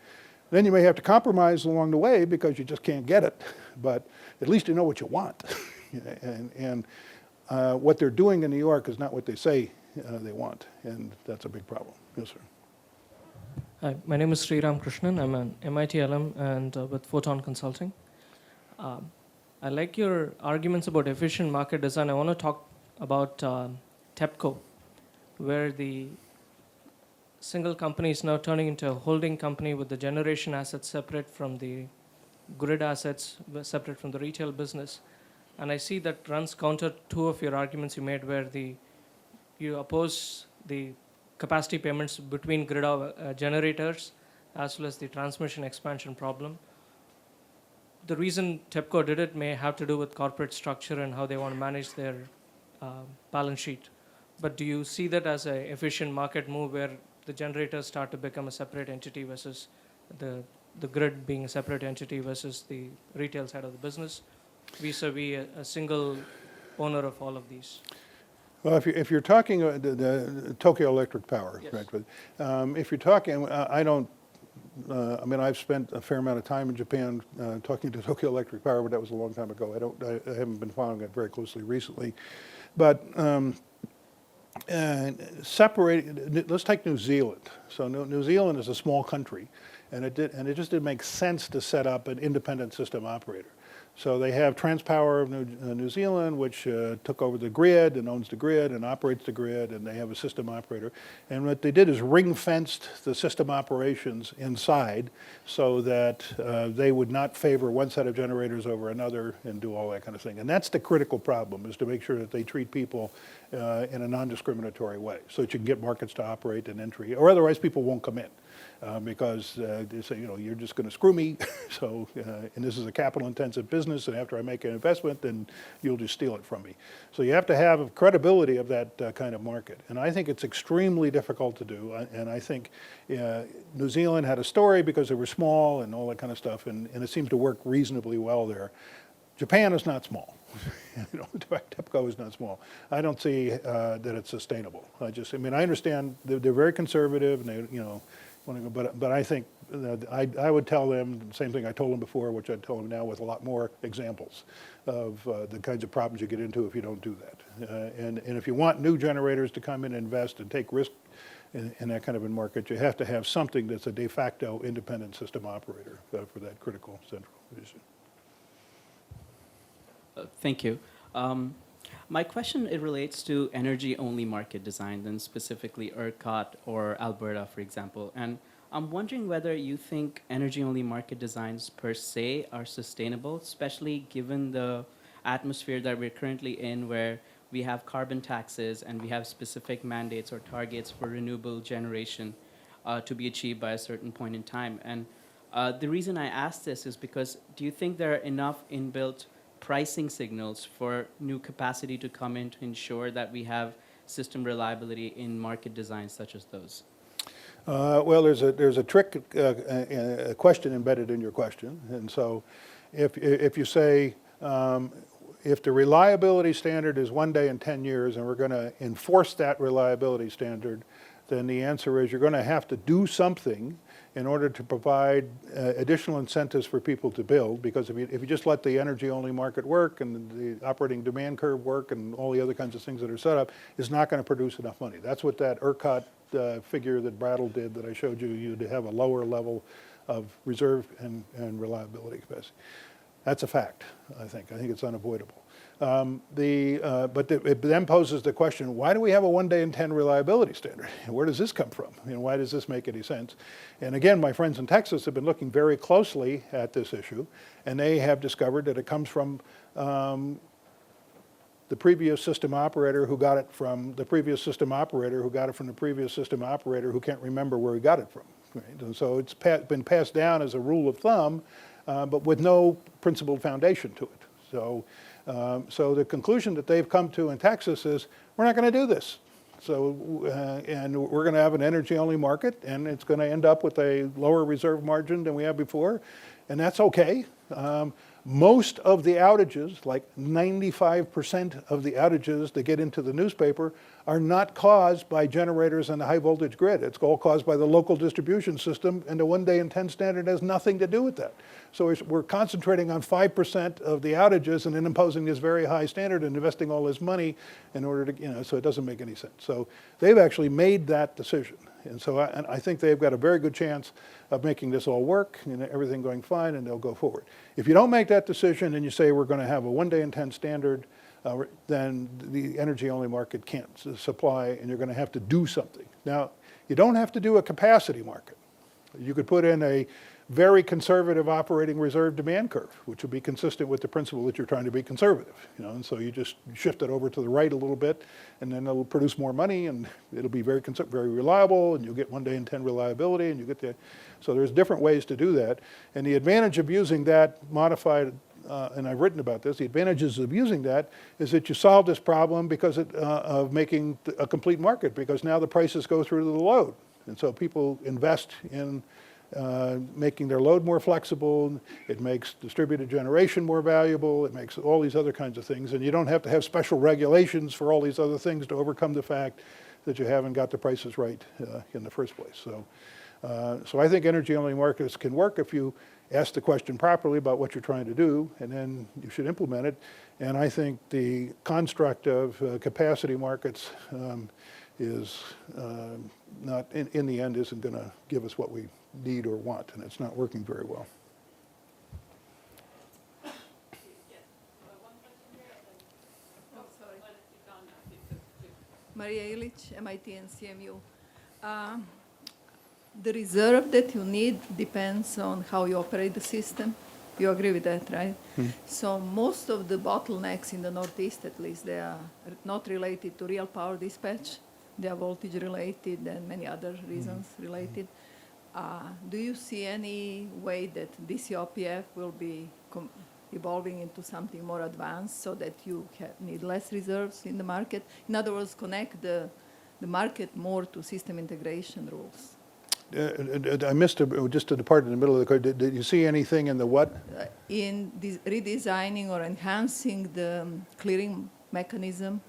Then you may have to compromise along the way because you just can't get it, but at least you know what you want. and what they're doing in New York is not what they say they want, and that's a big problem. Yes, sir. Hi, my name is Sriram Krishnan. I'm an MIT alum and with Photon Consulting. I like your arguments about efficient market design. I want to talk about TEPCO, where the single company is now turning into a holding company with the generation assets separate from the grid assets, separate from the retail business. And I see that runs counter two of your arguments you made, where you oppose the capacity payments between grid generators as well as the transmission expansion problem. The reason TEPCO did it may have to do with corporate structure and how they want to manage their balance sheet. But do you see that as an efficient market move where the generators start to become a separate entity versus the grid being a separate entity versus the retail side of the business, vis-a-vis a single owner of all of these? Well, if you're talking the Tokyo Electric Power, yes. Right? If you're talking, I've spent a fair amount of time in Japan talking to Tokyo Electric Power, but that was a long time ago. I haven't been following it very closely recently. But let's take New Zealand. So New Zealand is a small country, and it just didn't make sense to set up an independent system operator. So they have Transpower of New Zealand, which took over the grid and owns the grid and operates the grid, and they have a system operator. And what they did is ring-fenced the system operations inside so that they would not favor one set of generators over another and do all that kind of thing. And that's the critical problem, is to make sure that they treat people in a non-discriminatory way so that you can get markets to operate and entry, or otherwise people won't come in. because they say, you're just going to screw me. So, and this is a capital-intensive business, and after I make an investment, then you'll just steal it from me. So you have to have credibility of that kind of market. And I think it's extremely difficult to do. And I think New Zealand had a story because they were small and all that kind of stuff, and it seemed to work reasonably well there. Japan is not small. TEPCO is not small. I don't see that it's sustainable. I understand they're very conservative, and they, want to go, but I think I would tell them the same thing I told them before, which I'd tell them now with a lot more examples of the kinds of problems you get into if you don't do that. And if you want new generators to come in and invest and take risk in that kind of a market, you have to have something that's a de facto independent system operator for that critical central issue. Thank you. My question, it relates to energy-only market design, and specifically ERCOT or Alberta, for example. And I'm wondering whether you think energy-only market designs per se are sustainable, especially given the atmosphere that we're currently in, where we have carbon taxes and we have specific mandates or targets for renewable generation to be achieved by a certain point in time. And the reason I ask this is because, do you think there are enough inbuilt pricing signals for new capacity to come in to ensure that we have system reliability in market designs such as those? Well, there's a trick, a question embedded in your question. And so if you say, if the reliability standard is 1 day in 10 years and we're going to enforce that reliability standard, then the answer is you're going to have to do something in order to provide additional incentives for people to build, because if you just let the energy-only market work and the operating demand curve work and all the other kinds of things that are set up, it's not going to produce enough money. That's what that ERCOT figure that Brattle did that I showed you, you'd have a lower level of reserve and reliability capacity. That's a fact, I think. I think it's unavoidable. But it then poses the question, why do we have a 1 day in 10 reliability standard? Where does this come from? Why does this make any sense? And again, my friends in Texas have been looking very closely at this issue, and they have discovered that it comes from the previous system operator who got it from the previous system operator who got it from the previous system operator who can't remember where he got it from. Right? And so it's been passed down as a rule of thumb, but with no principled foundation to it. So the conclusion that they've come to in Texas is, we're not going to do this. So, and we're going to have an energy-only market, and it's going to end up with a lower reserve margin than we had before, and that's okay. Most of the outages, like 95% of the outages that get into the newspaper, are not caused by generators on the high voltage grid. It's all caused by the local distribution system, and the 1 day in 10 standard has nothing to do with that. So we're concentrating on 5% of the outages and then imposing this very high standard and investing all this money in order to, so it doesn't make any sense. So they've actually made that decision. And so I think they've got a very good chance of making this all work and everything going fine, and they'll go forward. If you don't make that decision and you say we're going to have a 1 day in 10 standard, then the energy-only market can't supply, and you're going to have to do something. Now, you don't have to do a capacity market. You could put in a very conservative operating reserve demand curve, which would be consistent with the principle that you're trying to be conservative. And so you just shift it over to the right a little bit, and then it'll produce more money, and it'll be very reliable, and you'll get 1 day in 10 reliability, and you get the. So there's different ways to do that, and the advantage of using that modified. And I've written about this, the advantages of using that is that you solve this problem because of making a complete market, because now the prices go through the load. And so people invest in making their load more flexible. It makes distributed generation more valuable. It makes all these other kinds of things. And you don't have to have special regulations for all these other things to overcome the fact that you haven't got the prices right in the first place. So I think energy-only markets can work if you ask the question properly about what you're trying to do, and then you should implement it. And I think the construct of capacity markets is not, in the end, isn't going to give us what we need or want, and it's not working very well. Maria Ilic, MIT and CMU. The reserve that you need depends on how you operate the system. You agree with that, right? Mm-hmm. So most of the bottlenecks in the Northeast, at least, they are not related to real power dispatch. They are voltage related and many other reasons related. Do you see any way that DCOPF will be evolving into something more advanced so that you need less reserves in the market? In other words, connect the market more to system integration rules. I missed just to depart in the middle of the code. Did you see anything in the what? In redesigning or enhancing the clearing mechanism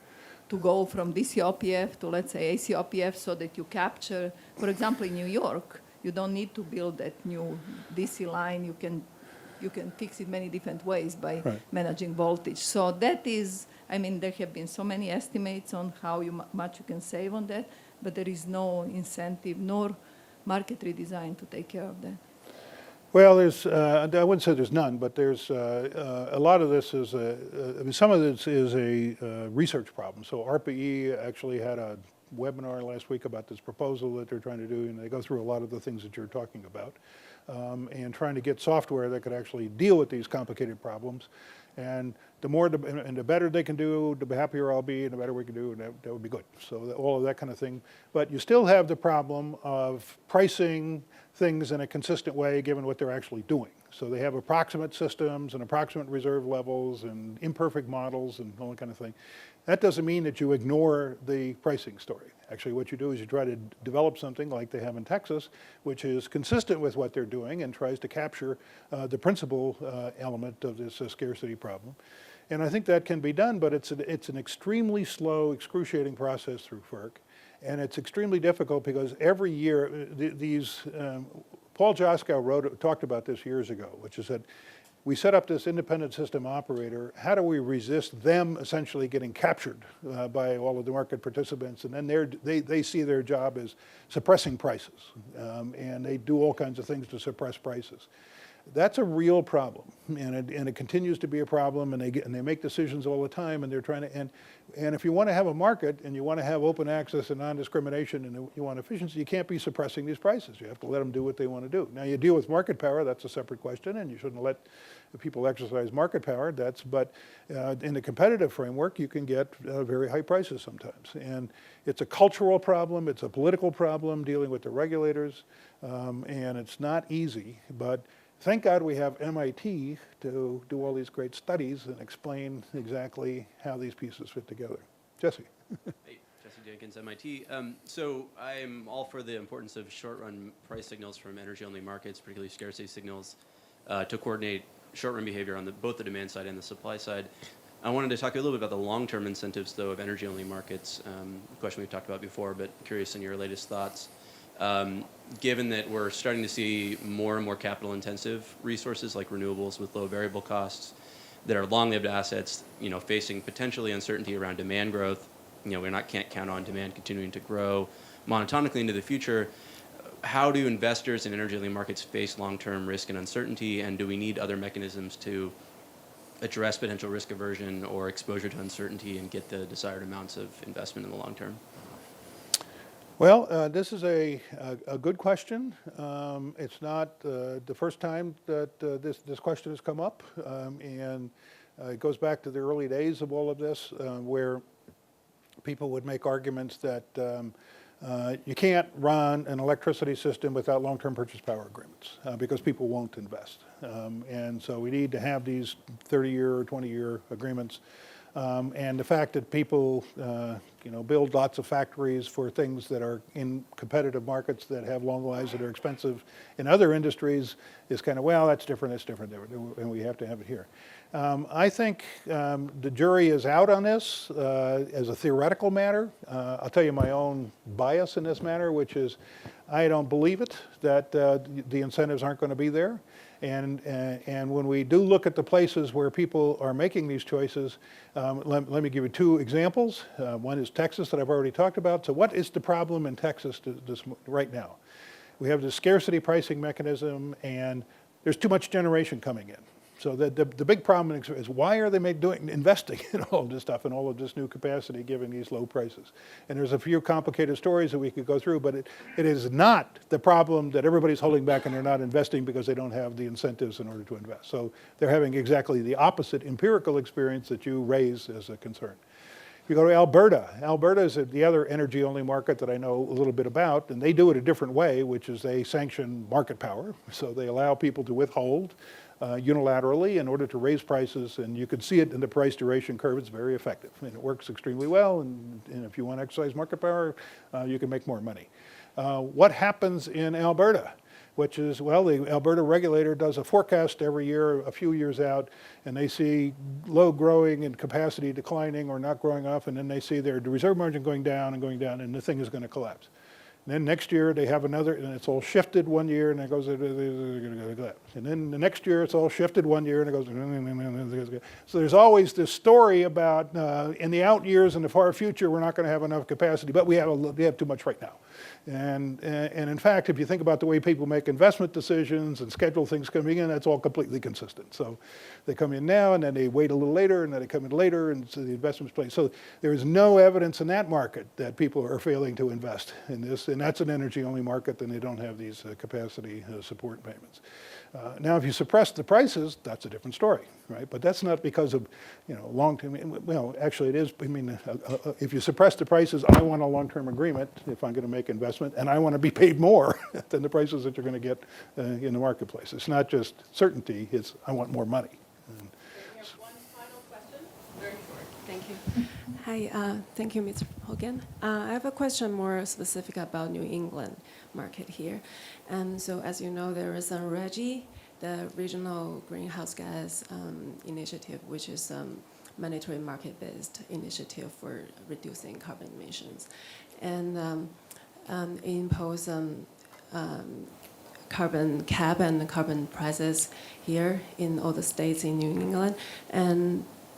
to go from DCOPF to, let's say, ACOPF so that you capture, for example, in New York, you don't need to build that new DC line. You can fix it many different ways by managing voltage. So that is, I mean, there have been so many estimates on how much you can save on that, but there is no incentive nor market redesign to take care of that. Well, I wouldn't say there's none, but there's a lot of this is, I mean, some of this is a research problem. So RPE actually had a webinar last week about this proposal that they're trying to do, and they go through a lot of the things that you're talking about, and trying to get software that could actually deal with these complicated problems. And the more, and the better they can do, the happier I'll be, and the better we can do, and that would be good. So all of that kind of thing. But you still have the problem of pricing things in a consistent way given what they're actually doing. So they have approximate systems and approximate reserve levels and imperfect models and all that kind of thing. That doesn't mean that you ignore the pricing story. Actually, what you do is you try to develop something like they have in Texas, which is consistent with what they're doing and tries to capture the principal element of this scarcity problem. And I think that can be done, but it's an extremely slow, excruciating process through FERC. And it's extremely difficult because every year, Paul Joskow talked about this years ago, which is that we set up this independent system operator. How do we resist them essentially getting captured by all of the market participants? And then they see their job as suppressing prices. And they do all kinds of things to suppress prices. That's a real problem, and it continues to be a problem, and they make decisions all the time, and they're trying to, and if you want to have a market, and you want to have open access and non-discrimination, and you want efficiency, you can't be suppressing these prices. You have to let them do what they want to do. Now, you deal with market power, that's a separate question, and you shouldn't let people exercise market power, but in the competitive framework, you can get very high prices sometimes. And it's a cultural problem, it's a political problem dealing with the regulators, and it's not easy, but thank God we have MIT to do all these great studies and explain exactly how these pieces fit together. Jesse. Hey, Jesse Jenkins, MIT. So I'm all for the importance of short-run price signals from energy-only markets, particularly scarcity signals, to coordinate short-run behavior on both the demand side and the supply side. I wanted to talk a little bit about the long-term incentives, though, of energy-only markets, a question we've talked about before, but curious in your latest thoughts. Given that we're starting to see more and more capital-intensive resources like renewables with low variable costs that are long-lived assets, facing potentially uncertainty around demand growth, can't count on demand continuing to grow monotonically into the future. How do investors in energy-only markets face long-term risk and uncertainty, and do we need other mechanisms to address potential risk aversion or exposure to uncertainty and get the desired amounts of investment in the long term? Well, this is a good question. It's not the first time that this question has come up, and it goes back to the early days of all of this, where people would make arguments that you can't run an electricity system without long-term purchase power agreements because people won't invest. And so we need to have these 30-year or 20-year agreements. And the fact that people, build lots of factories for things that are in competitive markets that have long lives that are expensive in other industries is kind of, well, that's different, and we have to have it here. I think the jury is out on this as a theoretical matter. I'll tell you my own bias in this matter, which is I don't believe it, that the incentives aren't going to be there. And when we do look at the places where people are making these choices, let me give you two examples. One is Texas that I've already talked about. So what is the problem in Texas right now? We have this scarcity pricing mechanism, and there's too much generation coming in. So the big problem is why are they investing in all of this stuff and all of this new capacity given these low prices? And there's a few complicated stories that we could go through, but it is not the problem that everybody's holding back and they're not investing because they don't have the incentives in order to invest. So they're having exactly the opposite empirical experience that you raise as a concern. If you go to Alberta, Alberta is the other energy-only market that I know a little bit about, and they do it a different way, which is they sanction market power. So they allow people to withhold unilaterally in order to raise prices, and you can see it in the price duration curve. It's very effective, and it works extremely well, and if you want to exercise market power, you can make more money. What happens in Alberta? Which is, well, the Alberta regulator does a forecast every year, a few years out, and they see load growing and capacity declining or not growing enough, and then they see their reserve margin going down, and the thing is going to collapse. And then next year they have another, and it's all shifted one year, and it goes, they're going to collapse. And then the next year it's all shifted one year, and it goes, so there's always this story about in the out years, in the far future, we're not going to have enough capacity, but we have too much right now. And in fact, if you think about the way people make investment decisions and schedule things coming in, that's all completely consistent. So they come in now, and then they wait a little later, and then they come in later, and so the investment's placed. So there is no evidence in that market that people are failing to invest in this, and that's an energy-only market, then they don't have these capacity support payments. Now, if you suppress the prices, that's a different story, right? But that's not because of, long-term. Well, actually, it is. I mean, if you suppress the prices, I want a long-term agreement if I'm going to make investment, and I want to be paid more than the prices that you're going to get in the marketplace. It's not just certainty; it's I want more money. We have one final question. Very short. Thank you. Hi, thank you, Mr. Hogan. I have a question more specific about New England market here. And so, as you know, there is a RGGI, the Regional Greenhouse Gas Initiative, which is mandatory market-based initiative for reducing carbon emissions, and impose carbon cap and carbon prices here in all the states in New England.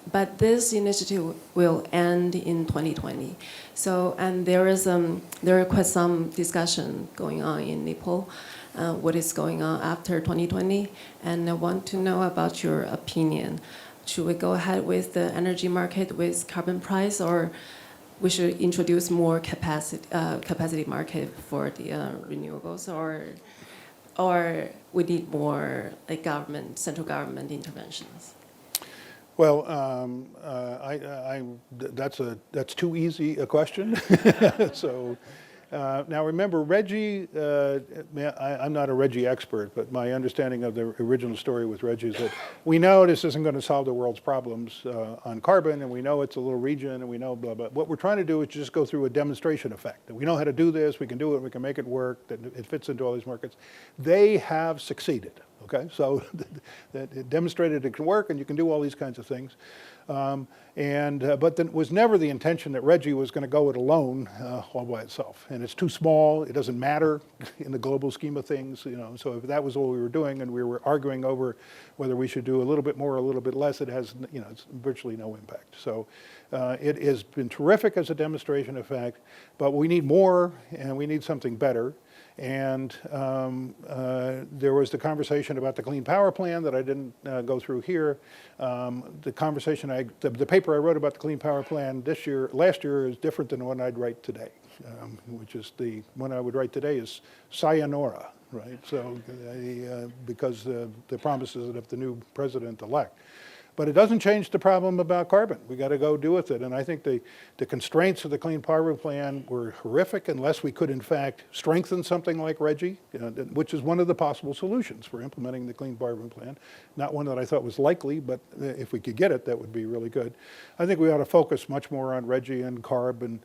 But this initiative will end in 2020. So, and there are quite some discussion going on in Nepal, what is going on after 2020, and I want to know about your opinion. Should we go ahead with the energy market with carbon price, or we should introduce more capacity market for the renewables, or we need more like central government interventions? Well, that's too easy a question. So now remember, RGGI, I'm not a RGGI expert, but my understanding of the original story with RGGI is that we know this isn't going to solve the world's problems on carbon, and we know it's a little region, and we know blah, blah. What we're trying to do is just go through a demonstration effect. That we know how to do this, we can do it, we can make it work, that it fits into all these markets. They have succeeded. Okay, so that it demonstrated it can work, and you can do all these kinds of things. But then it was never the intention that RGGI was going to go it alone all by itself. And it's too small. It doesn't matter in the global scheme of things. So if that was all we were doing, and we were arguing over whether we should do a little bit more or a little bit less, it has it's virtually no impact. So it has been terrific as a demonstration effect, but we need more, and we need something better. And there was the conversation about the Clean Power Plan that I didn't go through here. The conversation, the paper I wrote about the Clean Power Plan last year is different than the one I'd write today, which is the one I would write today is sayonara, right? So because the promises of the new president-elect. But it doesn't change the problem about carbon. We got to go do with it. And I think the constraints of the Clean Power Plan were horrific unless we could, in fact, strengthen something like RGGI, which is one of the possible solutions for implementing the Clean Power Plan. Not one that I thought was likely, but if we could get it, that would be really good. I think we ought to focus much more on RGGI and CARB and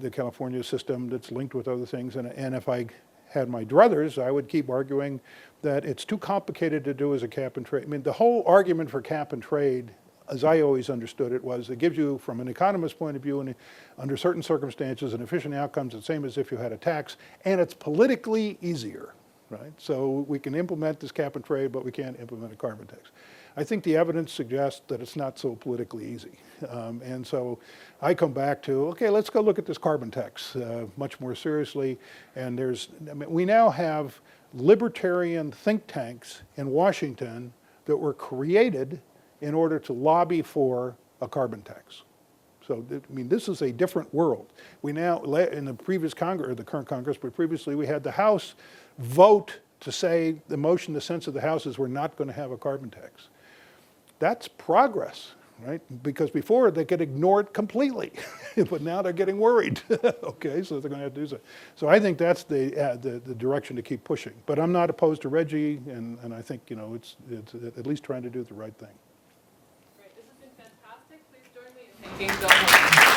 the California system that's linked with other things. And if I had my druthers, I would keep arguing that it's too complicated to do as a cap and trade. I mean, the whole argument for cap and trade, as I always understood it, was it gives you, from an economist's point of view, and under certain circumstances, an efficient outcomes, the same as if you had a tax, and it's politically easier, right? So we can implement this cap and trade, but we can't implement a carbon tax. I think the evidence suggests that it's not so politically easy. And so I come back to, okay, let's go look at this carbon tax much more seriously. And we now have libertarian think tanks in Washington that were created in order to lobby for a carbon tax. So, I mean, this is a different world. We now, in the previous Congress, or the current Congress, but previously we had the House vote to say the sense of the House is we're not going to have a carbon tax. That's progress, right? Because before they get ignored completely, but now they're getting worried. Okay, so they're going to have to do so. So I think that's the direction to keep pushing. But I'm not opposed to Reggie, and I think it's at least trying to do the right thing. Great. This has been fantastic. Please join me in thanking Bill.